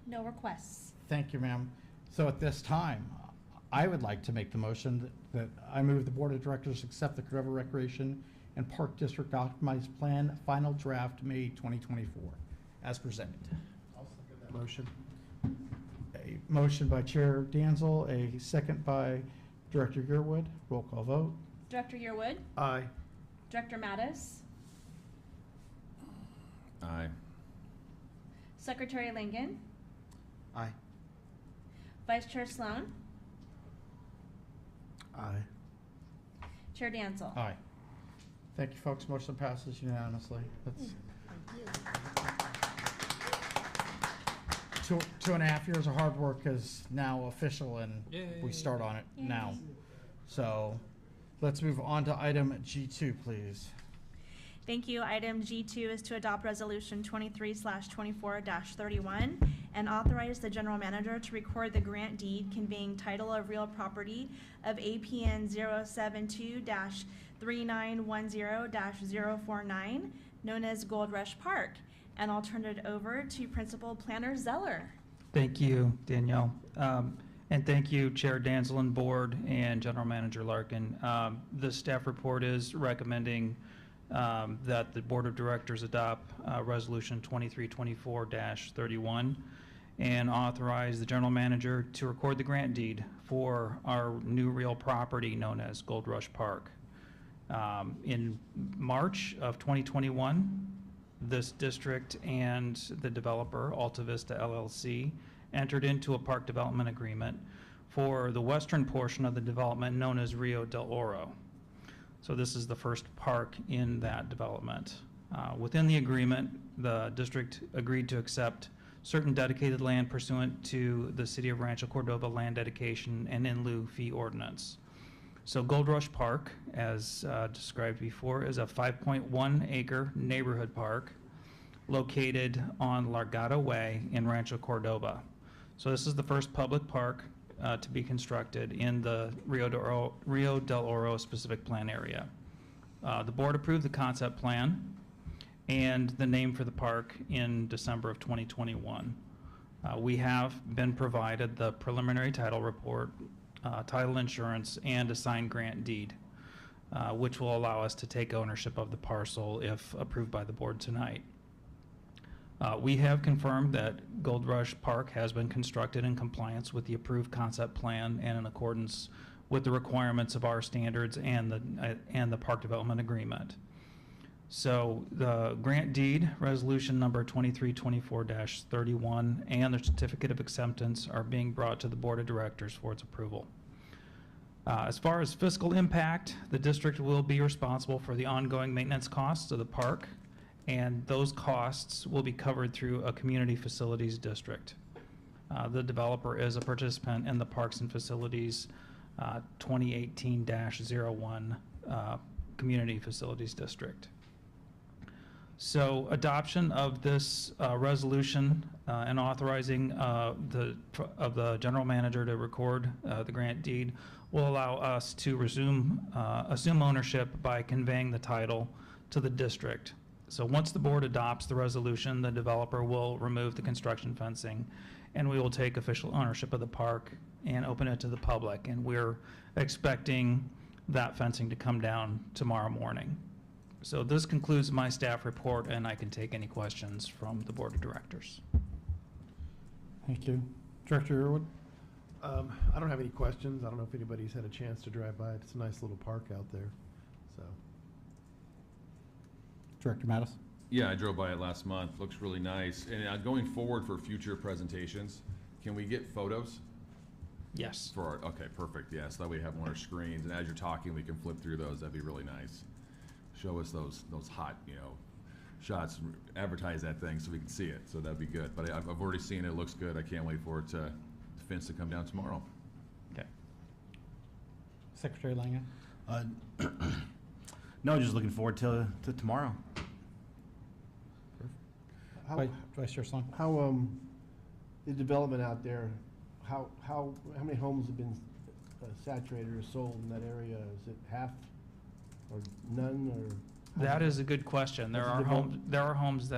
No requests. Thank you, ma'am. So at this time, I would like to make the motion that I move the Board of Directors accept the Cordova Recreation and Park District Optimized Plan Final Draft May 2024 as presented. I'll second that motion. A motion by Chair Danzel, a second by Director Yearwood. Roll call vote. Director Yearwood, Aye. Director Mattis, Aye. Secretary Langen, Aye. Vice Chair Sloan, Aye. Chair Danzel. Aye. Thank you, folks. Motion passes unanimously. That's 2.5 years of hard work is now official, and we start on it now. So let's move on to item G2, please. Thank you. Item G2 is to adopt Resolution 23/24-31 and authorize the general manager to record the grant deed conveying title of real property of APN 072-3910-049, known as Gold Rush Park, and I'll turn it over to Principal Planner Zeller. Thank you, Danielle. And thank you, Chair Danzel and Board and General Manager Larkin. The staff report is recommending that the Board of Directors adopt Resolution 23/24-31 and authorize the General Manager to record the grant deed for our new real property known as Gold Rush Park. In March of 2021, this district and the developer, Alta Vista LLC, entered into a park development agreement for the western portion of the development known as Rio del Oro. So this is the first park in that development. Within the agreement, the district agreed to accept certain dedicated land pursuant to the City of Rancho Cordova land dedication and in lieu fee ordinance. So Gold Rush Park, as described before, is a 5.1 acre neighborhood park located on Largata Way in Rancho Cordova. So this is the first public park to be constructed in the Rio del Oro specific plan area. The board approved the concept plan and the name for the park in December of 2021. We have been provided the preliminary title report, title insurance, and a signed grant deed, which will allow us to take ownership of the parcel if approved by the board tonight. We have confirmed that Gold Rush Park has been constructed in compliance with the approved concept plan and in accordance with the requirements of our standards and the park development agreement. So the grant deed, resolution number 23/24-31, and the certificate of acceptance are being brought to the Board of Directors for its approval. As far as fiscal impact, the district will be responsible for the ongoing maintenance costs of the park, and those costs will be covered through a community facilities district. The developer is a participant in the Parks and Facilities 2018-01 Community Facilities District. So adoption of this resolution and authorizing the general manager to record the grant deed will allow us to assume ownership by conveying the title to the district. So once the board adopts the resolution, the developer will remove the construction fencing, and we will take official ownership of the park and open it to the public. And we're expecting that fencing to come down tomorrow morning. So this concludes my staff report, and I can take any questions from the board of directors. Thank you. Director Yearwood? I don't have any questions. I don't know if anybody's had a chance to drive by it. It's a nice little park out there, so. Director Mattis? Yeah, I drove by it last month. Looks really nice. And going forward for future presentations, can we get photos? Yes. For our, okay, perfect, yeah, so that we have them on our screens, and as you're talking, we can flip through those, that'd be really nice. Show us those hot, shots, advertise that thing so we can see it, so that'd be good. But I've already seen it, it looks good, I can't wait for it to, the fence to come down tomorrow. Okay. Secretary Langen? No, just looking forward to tomorrow. Vice Chair Sloan? How, the development out there, how many homes have been saturated or sold in that area? Is it half or none, or? That is a good question. There What's are the homes, there are homes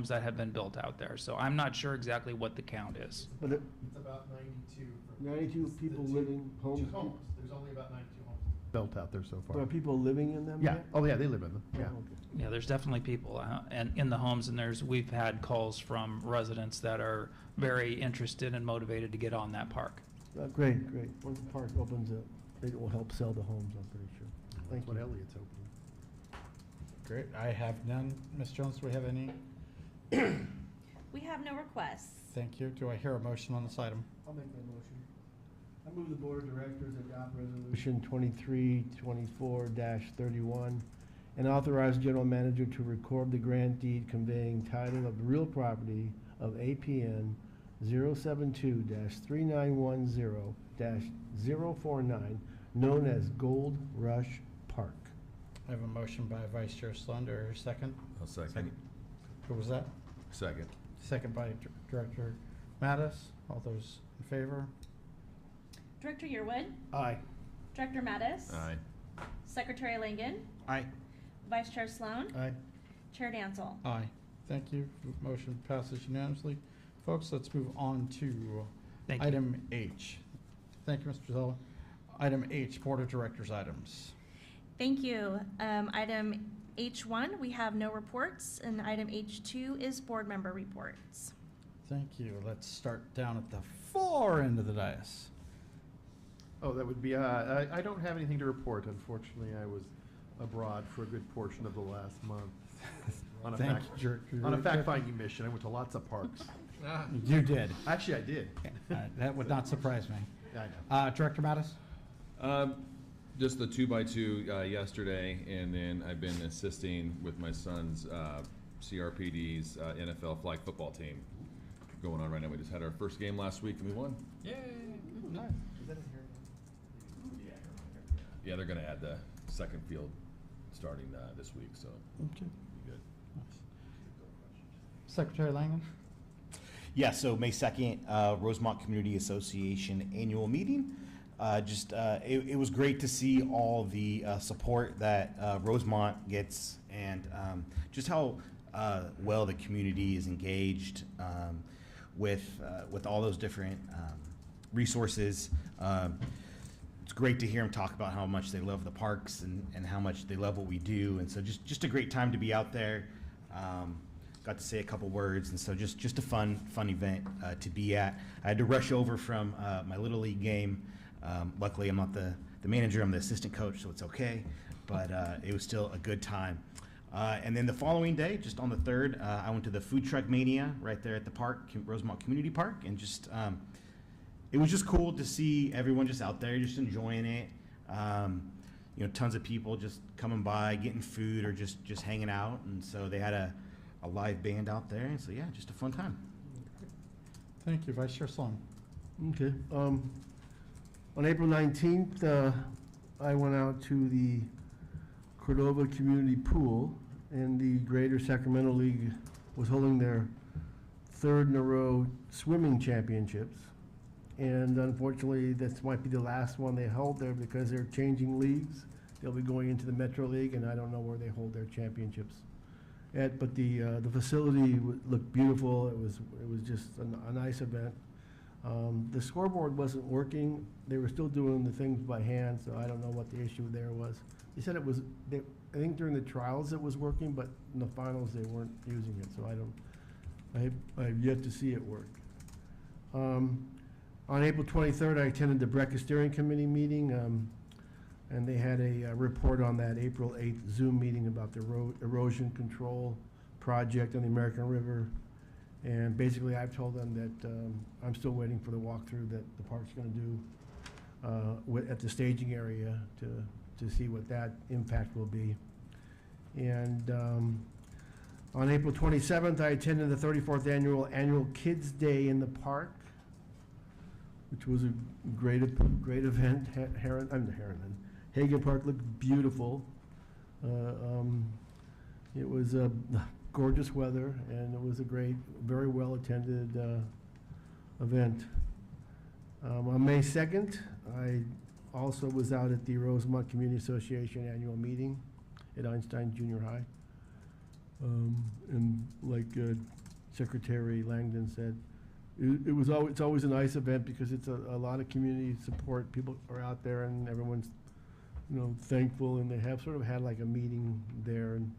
that have been built out there, so I'm not sure exactly what the count is. But It's about 92. 92 people living, homes? There's only about 92 homes built out there so Are far. people living in them Yeah, yet? oh yeah, they live in them, yeah. Oh, okay. Yeah, there's definitely people and in the homes, and we've had calls from residents that are very interested and motivated to get on that park. Great. Once the park opens up, it will help sell the homes, I'm pretty sure. Thank That's what you. Elliot's opening. Great. I have none. Ms. Jones, do we have any? We have no requests. Thank you. Do I hear a motion on this item? I'll make that motion. I move the Board of Directors adopt Resolution 2324-31 and authorize General Manager to record the grant deed conveying title of the real property of APN 072-3910-049, known as Gold Rush Park. I have a motion by Vice Chair Sloan. Do I hear a second? I'll second. Who was that? Second. Second by Director Mattis. All those in favor? Director Yearwood, Aye. Director Mattis. Aye. Secretary Langen, Aye. Vice Chair Sloan, Aye. Chair Dansel. Aye. Thank you. Motion passes unanimously. Folks, let's move on to Thank you. item H. Thank you, Mr. Zella. Item H, Board of Directors items. Thank you. Item H1, we have no reports, and item H2 is board member reports. Thank you. Let's start down at the far end of the dais. Oh, that would be, I don't have anything to report. Unfortunately, I was abroad for a good portion of the last month. On a Thank fact- you, On a fact-finding mission, I went to lots of parks. You did. Actually, I did. That would not surprise me. I know. Director Mattis? Just the 2x2 yesterday, and then I've been assisting with my son's CRPD's NFL flag football team going on right now. We just had our first game last week and we won. Yay! Nice. Yeah, they're gonna add the second field starting this week, so Okay. be good. Secretary Langen? Yeah, so May 2nd, Rosemont Community Association annual meeting. It was great to see all the support that Rosemont gets, and just how well the community is engaged with all those different resources. It's great to hear them talk about how much they love the parks and how much they love what we do, and so just a great time to be out there. Got to say a couple words, and so just a fun event to be at. I had to rush over from my Little League game. Luckily, I'm not the manager, I'm the assistant coach, so it's okay, but it was still a good time. And then the following day, just on the 3rd, I went to the Food Truck Mania right there at the park, Rosemont Community Park, and just, it was just cool to see everyone just out there, just enjoying it. Tons of people just coming by, getting food, or just hanging out, and so they had a live band out there, and so yeah, just a fun time. Thank you, Vice Chair Sloan. Okay. On April 19th, I went out to the Cordova Community Pool, and the Greater Sacramento League was holding their third in a row swimming championships. And unfortunately, this might be the last one they hold there because they're changing leagues. They'll be going into the Metro League, and I don't know where they hold their championships at. But the facility looked beautiful. It was just a nice event. The scoreboard wasn't working. They were still doing the things by hand, so I don't know what the issue there was. They said it was, I think during the trials it was working, but in the finals they weren't using it, so I've yet to see it work. On April 23rd, I attended the Breakfast Steering Committee meeting, and they had a report on that April 8th Zoom meeting about the erosion control project on the American River. And basically, I've told them that I'm still waiting for the walkthrough that the park's going to do at the staging area to see what that impact will be. And on April 27th, I attended the 34th annual Kids Day in the Park, which was a great event. Hagen Park looked beautiful. It was gorgeous weather, and it was a great, very well attended event. On May 2nd, I also was out at the Rosemont Community Association annual meeting at Einstein Junior High. And like Secretary Langdon said, it's always a nice event because it's a lot of community support. People are out there and everyone's, thankful, and they have sort of had like a meeting there and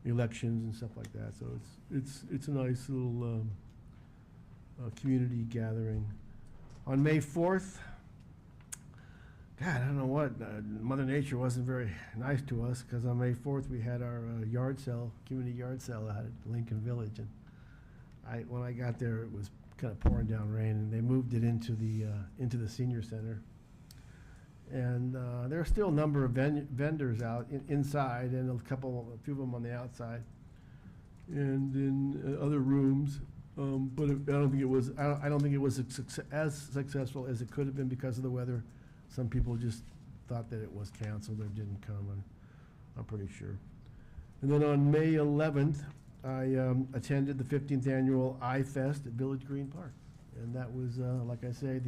elections and stuff like that. So it's a nice little community gathering. On May 4th, God, I don't know what, Mother Nature wasn't very nice to us, because on May 4th we had our community yard sale out at Lincoln Village, and when I got there it was kind of pouring down rain, and they moved it into the senior center. And there are still a number of vendors out inside, and a few of them on the outside, and in other rooms. But I don't think it was as successful as it could have been because of the weather. Some people just thought that it was canceled or didn't come, I'm pretty sure. And then on May 11th, I attended the 15th annual iFest at Village Green Park, and that was, like I say,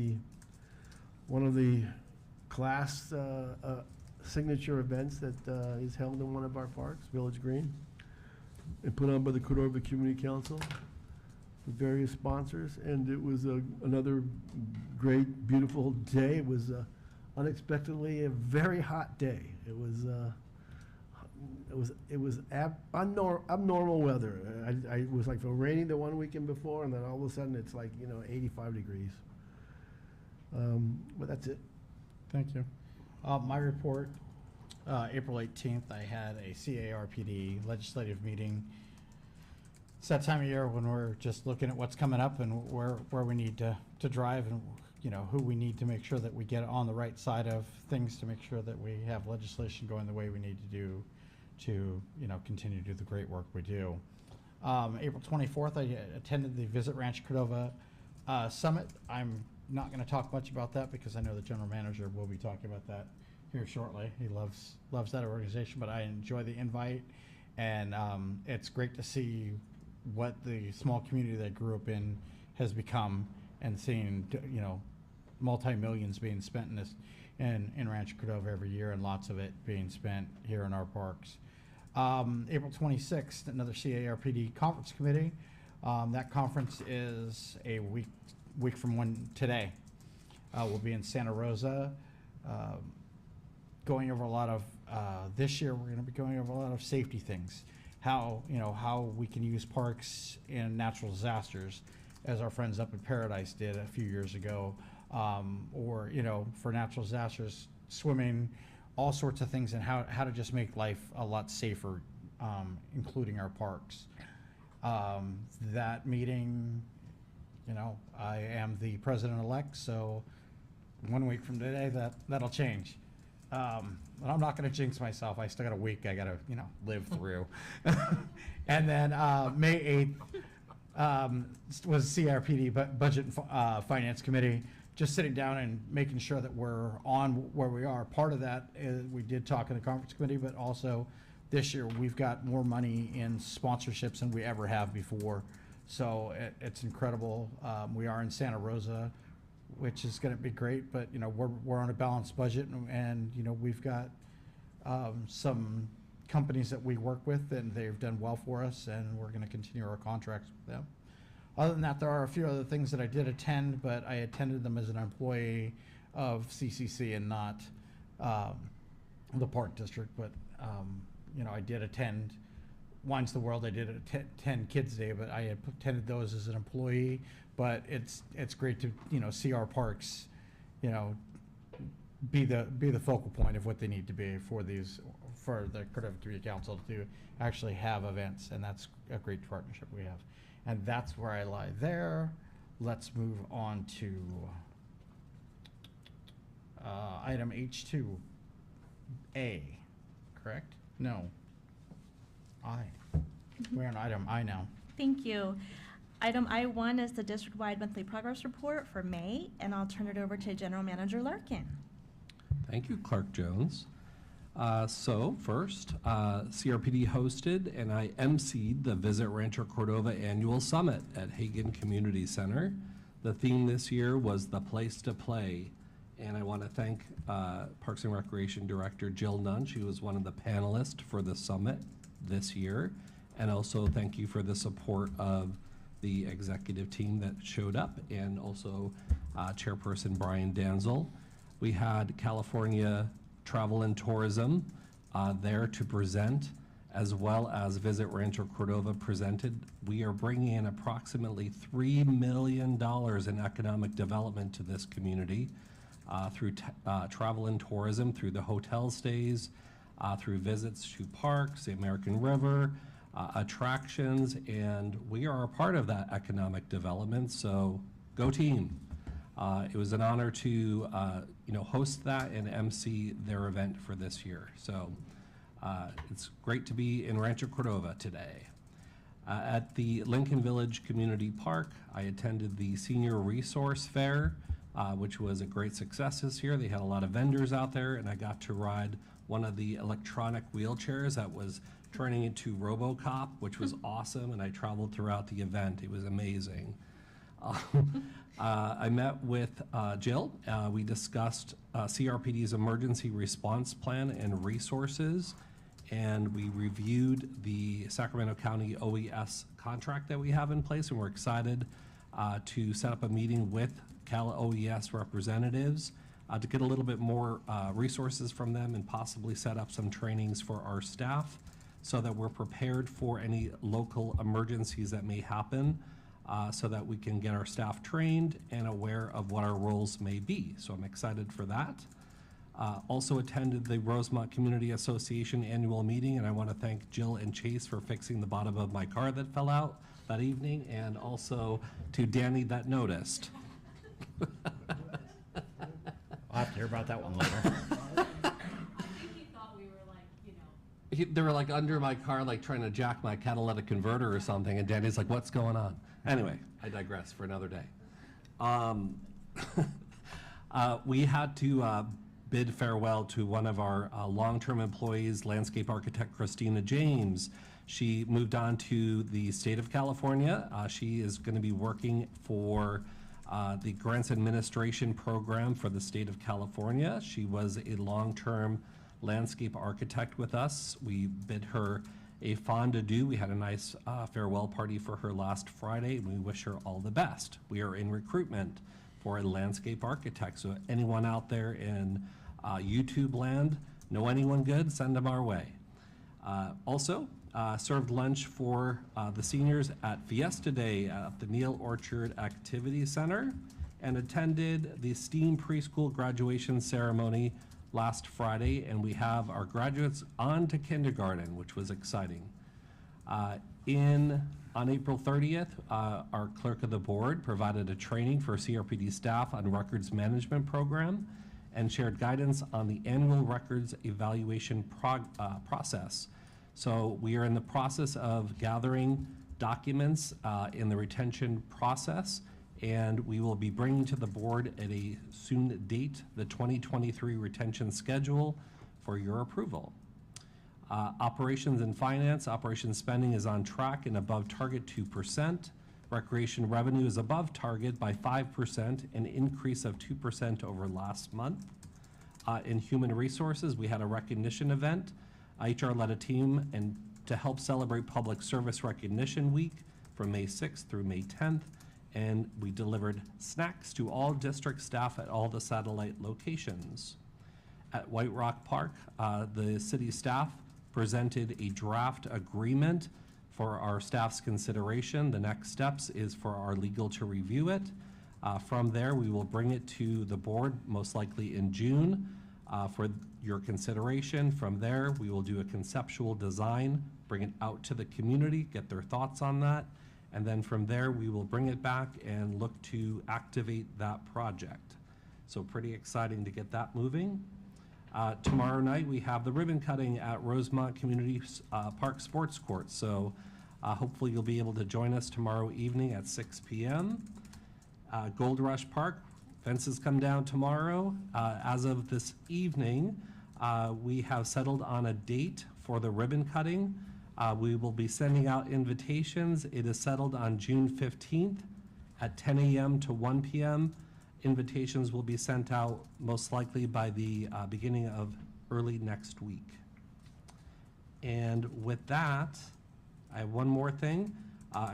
one of the class signature events that is held in one of our parks, Village Green, and put on by the Cordova Community Council with various sponsors. And it was another great, beautiful day. It was unexpectedly a very hot day. It was abnormal weather. It was like raining the one weekend before, and then all of a sudden it's like 85 degrees. But that's it. Thank you. My report, April 18th, I had a CRPD legislative meeting. It's that time of year when we're just looking at what's coming up and where we need to drive, and who we need to make sure that we get on the right side of things to make sure that we have legislation going the way we need to do to continue to do the great work we do. April 24th, I attended the Visit Ranch Cordova Summit. I'm not going to talk much about that because I know the general manager will be talking about that here shortly. He loves that organization, but I enjoy the invite, and it's great to see what the small community that I grew up in has become, and seeing multi-millions being spent in Rancho Cordova every year, and lots of it being spent here in our parks. April 26th, another CARPD conference committee. That conference is a week from today. We'll be in Santa Rosa, going over a lot of, this year we're going to be going over a lot of safety things. How we can use parks in natural disasters, as our friends up in Paradise did a few years ago, or for natural disasters, swimming, all sorts of things, and how to just make life a lot safer, including our parks. That meeting, I am the president-elect, so 1 week from today that'll change. But I'm not going to jinx myself. I still got a week I got to live through. And then May 8th was CRPD Budget and Finance Committee. just sitting down and making sure that we're on where we are. Part of that is, we did talk in the conference committee, but also this year we've got more money in sponsorships than we ever have before. So it's incredible. We are in Santa Rosa, which is going to be great, but we're on a balanced budget, and we've got some companies that we work with, and they've done well for us, and we're going to continue our contracts with them. Other than that, there are a few other things that I did attend, but I attended them as an employee of CCC and not the Park District. But I did attend Wines the World. I did attend Kids Day, but I attended those as an employee. But it's great to see our parks, be the focal point of what they need to be for the Cordova Community Council to actually have events, and that's a great partnership we have. And that's where I lie there. Let's move on to item H2A, correct? No. I. We're on item I now. Thank you. Item I1 is the district-wide monthly progress report for May, and I'll turn it over to General Manager Larkin. Thank you, Clerk Jones. So first, CRPD hosted and I emceed the Visit Rancho Cordova Annual Summit at Hagen Community Center. The theme this year was The Place to Play, and I want to thank Parks and Recreation Director Jill Nunn. She was one of the panelists for the summit this year, and also thank you for the support of the executive team that showed up, and also Chairperson Brian Danzel. We had California Travel and Tourism there to present, as well as Visit Rancho Cordova presented. We are bringing in approximately $3 million in economic development to this community through travel and tourism, through the hotel stays, through visits to parks, the American River, attractions, and we are a part of that economic development, so go team. It was an honor to host that and MC their event for this year. So it's great to be in Rancho Cordova today. At the Lincoln Village Community Park, I attended the Senior Resource Fair, which was a great success this year. They had a lot of vendors out there, and I got to ride one of the electronic wheelchairs that was turning into RoboCop, which was awesome, and I traveled throughout the event. It was amazing. I met with Jill. We discussed CRPD's emergency response plan and resources, and we reviewed the Sacramento County OES contract that we have in place, and we're excited to set up a meeting with Cal OES representatives to get a little bit more resources from them and possibly set up some trainings for our staff so that we're prepared for any local emergencies that may happen, so that we can get our staff trained and aware of what our roles may be. So I'm excited for that. Also attended the Rosemont Community Association annual meeting, and I want to thank Jill and Chase for fixing the bottom of my car that fell out that evening, and also to Danny that noticed. I'll have to hear about that one later. I think he thought we were like, They were like under my car, like trying to jack my catalytic converter or something, and Danny's like, what's going on? Anyway, I digress for another day. We had to bid farewell to one of our long-term employees, landscape architect Christina James. She moved on to the state of California. She is going to be working for the Grants Administration Program for the state of California. She was a long-term landscape architect with us. We bid her a fond adieu. We had a nice farewell party for her last Friday, and we wish her all the best. We are in recruitment for a landscape architect, so anyone out there in YouTube land, know anyone good, send them our way. Also, served lunch for the seniors at Fiesta Day at the Neil Orchard Activity Center, and attended the STEAM preschool graduation ceremony last Friday, and we have our graduates on to kindergarten, which was exciting. On April 30th, our clerk of the board provided a training for CRPD staff on records management program and shared guidance on the annual records evaluation process. So we are in the process of gathering documents in the retention process, And we will be bringing to the board at a soon date the 2023 retention schedule for your approval. Operations and finance, operations spending is on track and above target 2%. Recreation revenue is above target by 5%, an increase of 2% over last month. In human resources, we had a recognition event. HR led a team and to help celebrate Public Service Recognition Week from May 6th through May 10th, and we delivered snacks to all district staff at all the satellite locations. At White Rock Park, the city staff presented a draft agreement for our staff's consideration. The next steps is for our legal to review it. From there, we will bring it to the board, most likely in June, for your consideration. From there, we will do a conceptual design, bring it out to the community, get their thoughts on that, and then from there, we will bring it back and look to activate that project. So pretty exciting to get that moving. Tomorrow night, we have the ribbon cutting at Rosemont Community Park Sports Court. So hopefully you'll be able to join us tomorrow evening at 6 p.m. Gold Rush Park, fences come down tomorrow. As of this evening, we have settled on a date for the ribbon cutting. We will be sending out invitations. It is settled on June 15th at 10 a.m. to 1 p.m. Invitations will be sent out most likely by the beginning of early next week. And with that, I have one more thing.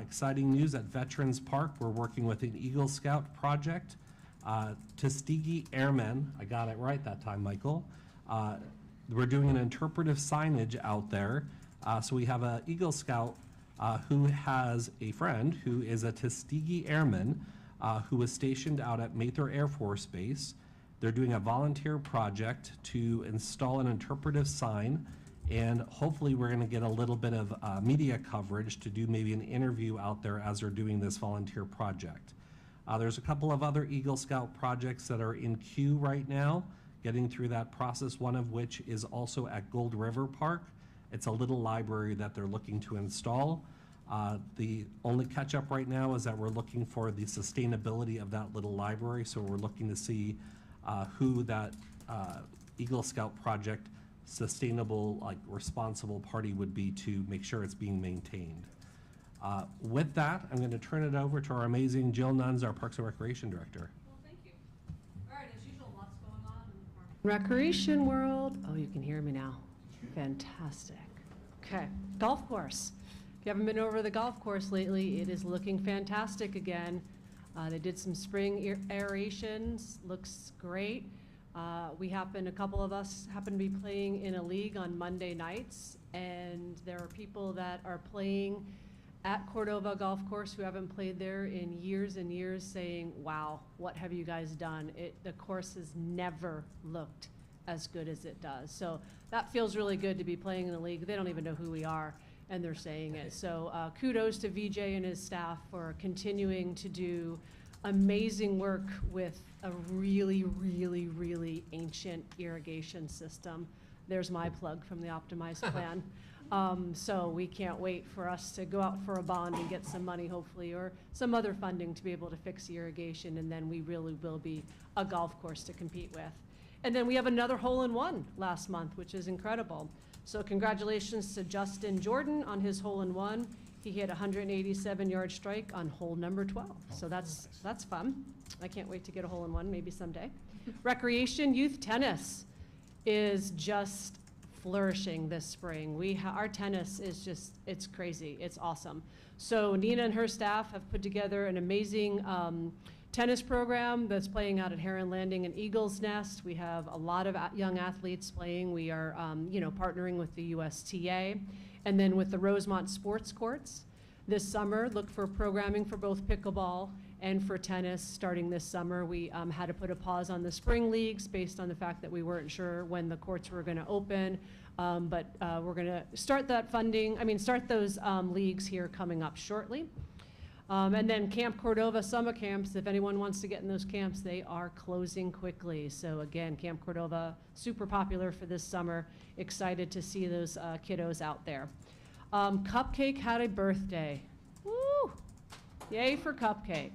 Exciting news at Veterans Park. We're working with an Eagle Scout project. Tuskegee Airmen, I got it right that time, Michael. We're doing an interpretive signage out there. So we have an Eagle Scout who has a friend who is a Tuskegee Airman who was stationed out at Mather Air Force Base. They're doing a volunteer project to install an interpretive sign, and hopefully we're going to get a little bit of media coverage to do maybe an interview out there as they're doing this volunteer project. There's a couple of other Eagle Scout projects that are in queue right now, getting through that process, one of which is also at Gold River Park. It's a little library that they're looking to install. The only catch up right now is that we're looking for the sustainability of that little library. So we're looking to see who that Eagle Scout project sustainable, like responsible party would be to make sure it's being maintained. With that, I'm going to turn it over to our amazing Jill Nuns, our Parks and Recreation Director. Well, thank you. All right, as usual, lots going on in the recreation world. Oh, you can hear me now. Fantastic. Okay, golf course. If you haven't been over the golf course lately, it is looking fantastic again. They did some spring aerations, looks great. A couple of us happen to be playing in a league on Monday nights, and there are people that are playing at Cordova Golf Course who haven't played there in years and years saying, wow, what have you guys done? The course has never looked as good as it does. So that feels really good to be playing in the league. They don't even know who we are, and they're saying it. So kudos to VJ and his staff for continuing to do amazing work with a really, really, really ancient irrigation system. There's my plug from the optimized plan. So we can't wait for us to go out for a bond and get some money, hopefully, or some other funding to be able to fix the irrigation, and then we really will be a golf course to compete with. And then we have another hole-in-one last month, which is incredible. So congratulations to Justin Jordan on his hole-in-one. He hit a 187-yard strike on hole number 12. So that's fun. I can't wait to get a hole-in-one, maybe someday. Recreation youth tennis is just flourishing this spring. Our tennis is just, it's crazy. It's awesome. So Nina and her staff have put together an amazing tennis program that's playing out at Heron Landing and Eagles Nest. We have a lot of young athletes playing. We are partnering with the USTA. And then with the Rosemont Sports Courts this summer, look for programming for both pickleball and for tennis starting this summer. We had to put a pause on the spring leagues based on the fact that we weren't sure when the courts were going to open. But we're going to start start those leagues here coming up shortly. And then Camp Cordova summer camps, if anyone wants to get in those camps, they are closing quickly. So again, Camp Cordova, super popular for this summer. Excited to see those kiddos out there. Cupcake had a birthday. Woo! Yay for Cupcake.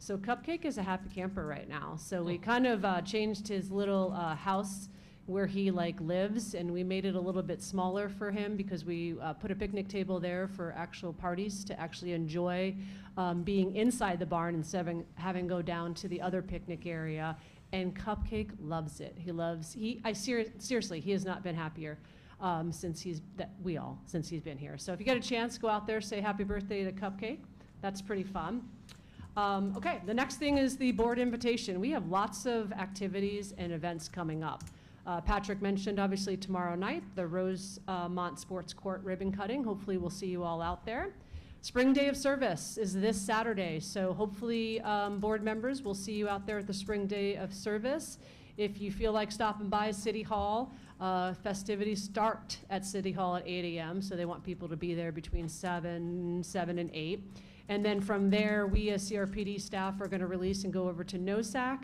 So Cupcake is a happy camper right now. So we kind of changed his little house where he like lives, and we made it a little bit smaller for him because we put a picnic table there for actual parties to actually enjoy being inside the barn instead of having go down to the other picnic area. And Cupcake loves it. Seriously, he has not been happier since he's been here. So if you get a chance, go out there, say happy birthday to Cupcake. That's pretty fun. Okay, the next thing is the board invitation. We have lots of activities and events coming up. Patrick mentioned, obviously, tomorrow night, the Rosemont Sports Court ribbon cutting. Hopefully, we'll see you all out there. Spring Day of Service is this Saturday, so hopefully, board members will see you out there at the Spring Day of Service. If you feel like stopping by City Hall, festivities start at City Hall at 8 a.m., so they want people to be there between 7 and 8. And then from there, we as CRPD staff are going to release and go over to NOSAC,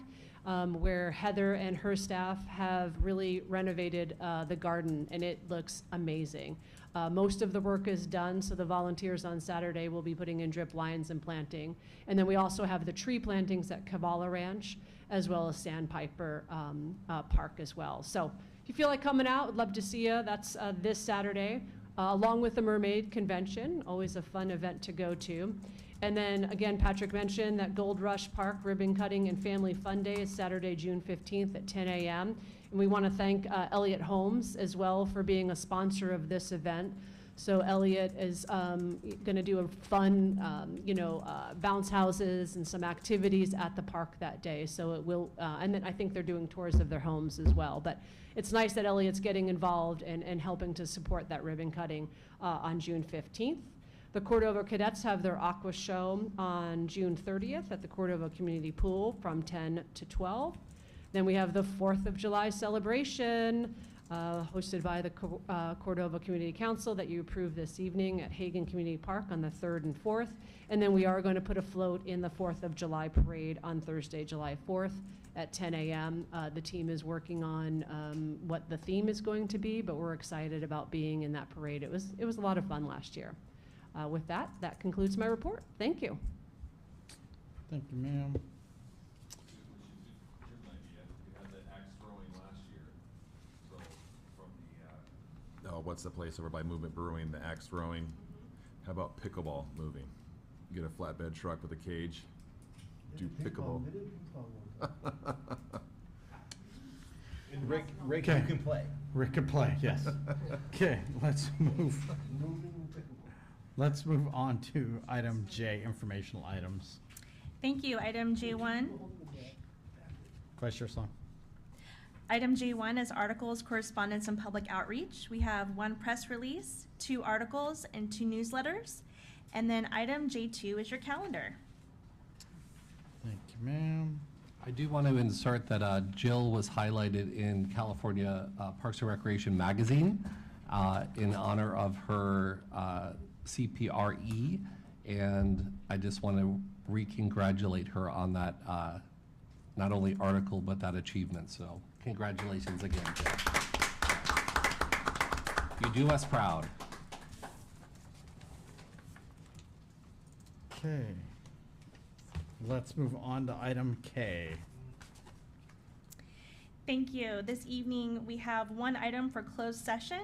where Heather and her staff have really renovated the garden, and it looks amazing. Most of the work is done, so the volunteers on Saturday will be putting in drip lines and planting. And then we also have the tree plantings at Cavala Ranch, as well as Sandpiper Park as well. So if you feel like coming out, I'd love to see you. That's this Saturday, along with the Mermaid Convention, always a fun event to go to. And then, again, Patrick mentioned that Gold Rush Park Ribbon Cutting and Family Fun Day is Saturday, June 15th at 10 a.m. And we want to thank Elliott Homes as well for being a sponsor of this event. So Elliott is going to do a fun, bounce houses and some activities at the park that day. So it will, and then I think they're doing tours of their homes as well. But it's nice that Elliott's getting involved and helping to support that ribbon cutting on June 15th. The Cordova Cadets have their aqua show on June 30th at the Cordova Community Pool from 10 to 12. Then we have the 4th of July celebration hosted by the Cordova Community Council that you approved this evening at Hagan Community Park on the 3rd and 4th. And then we are going to put a float in the 4th of July parade on Thursday, July 4th at 10 a.m. The team is working on what the theme is going to be, but we're excited about being in that parade. It was a lot of fun last year. With that concludes my report. Thank you. Thank you, ma'am. What's the place over by Movement Brewing, the axe throwing? How about pickleball moving? Get a flatbed truck with a cage, do pickleball. Rick, Okay. you can play. Rick can play, yes. Okay, let's move on to item J, informational items. Thank you. Item J1. Vice Chair Sloan. Item J1 is articles, correspondence, and public outreach. We have 1 press release, 2 articles, and 2 newsletters. And then item J2 is your calendar. Thank you, ma'am. I do want to insert that Jill was highlighted in California Parks and Recreation magazine in honor of her CPRE, and I just want to re-congratulate her on that not only article but that achievement. So congratulations again, Jill. You do us proud. Okay. Let's move on to item K. Thank you. This evening, we have 1 item for closed session.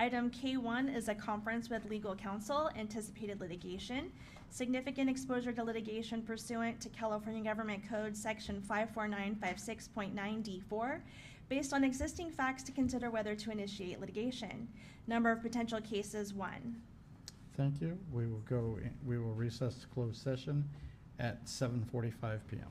Item K1 is a conference with legal counsel, anticipated litigation, significant exposure to litigation pursuant to California Government Code Section 54956.9D4, based on existing facts to consider whether to initiate litigation. Number of potential cases, 1. Thank you. We will recess to closed session at 7:45 p.m.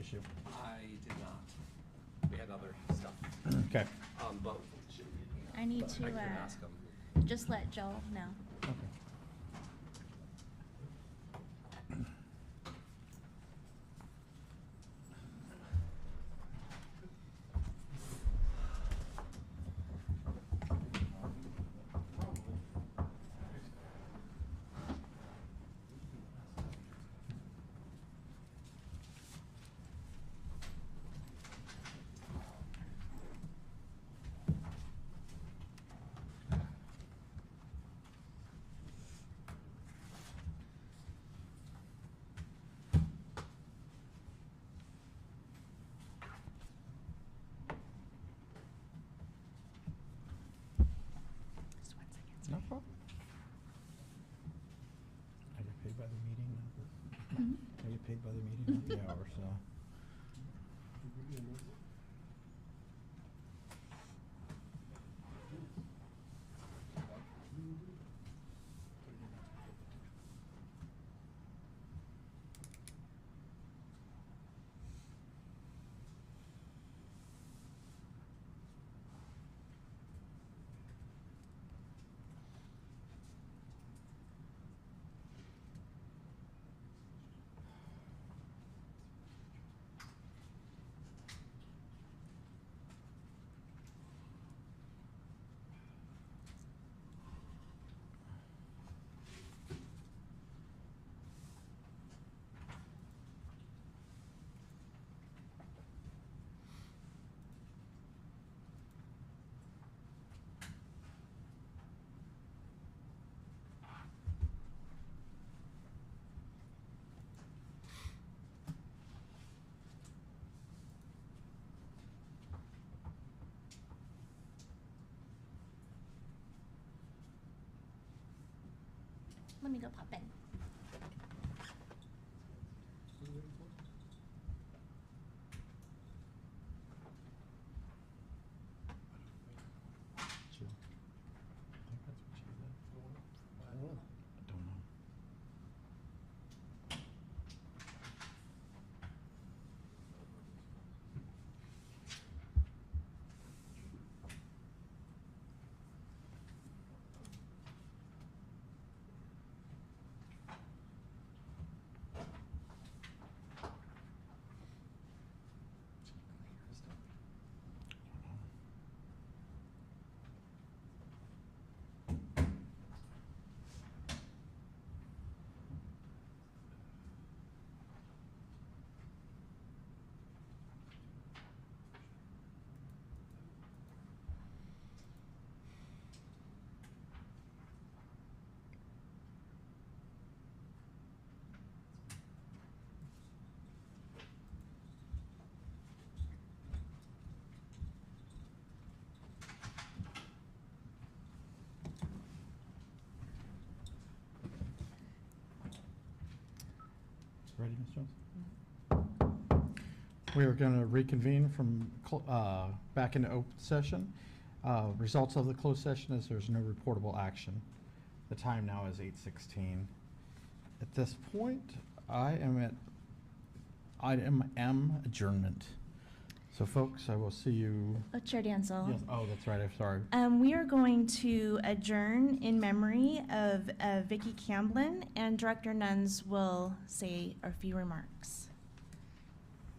issue? I did not. We had other stuff. Okay. But I need I to, can ask them. just let Joe know. Okay. Just 1 second. No problem. I get paid by the meeting, Mhm. I get paid by the meeting, not the hour, so. Let me go pop in. Jill. I think that's what she did. I don't know. Ready, Ms. Jones? We are going to reconvene from back into open session. Results of the closed session is there's no reportable action. The time now is 8:16. At this point, I am at item M, adjournment. So folks, I will see you. Oh, Chair Dansel. Yes. Oh, that's right. I'm sorry. We are going to adjourn in memory of Vicki Camblin, and Director Nuns will say a few remarks.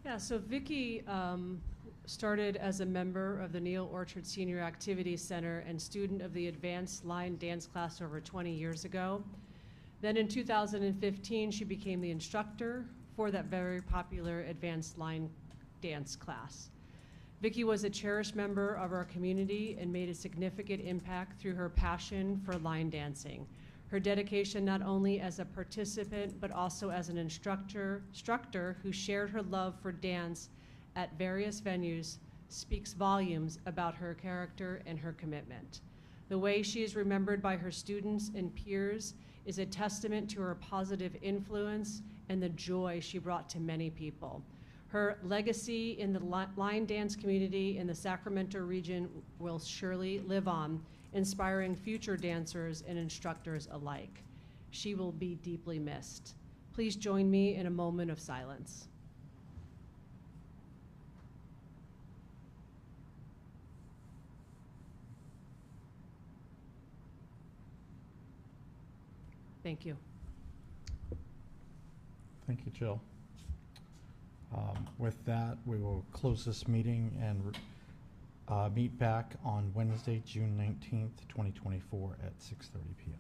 Yeah, so Vicki started as a member of the Neil Orchard Senior Activities Center and student of the advanced line dance class over 20 years ago. Then in 2015, she became the instructor for that very popular advanced line dance class. Vicki was a cherished member of our community and made a significant impact through her passion for line dancing. Her dedication not only as a participant, but also as an instructor who shared her love for dance at various venues speaks volumes about her character and her commitment. The way she is remembered by her students and peers is a testament to her positive influence and the joy she brought to many people. Her legacy in the line dance community in the Sacramento region will surely live on, inspiring future dancers and instructors alike. She will be deeply missed. Please join me in a moment of silence. Thank you. Thank you, Jill. With that, we will close this meeting and meet back on Wednesday, June 19th, 2024 at 6:30 PM.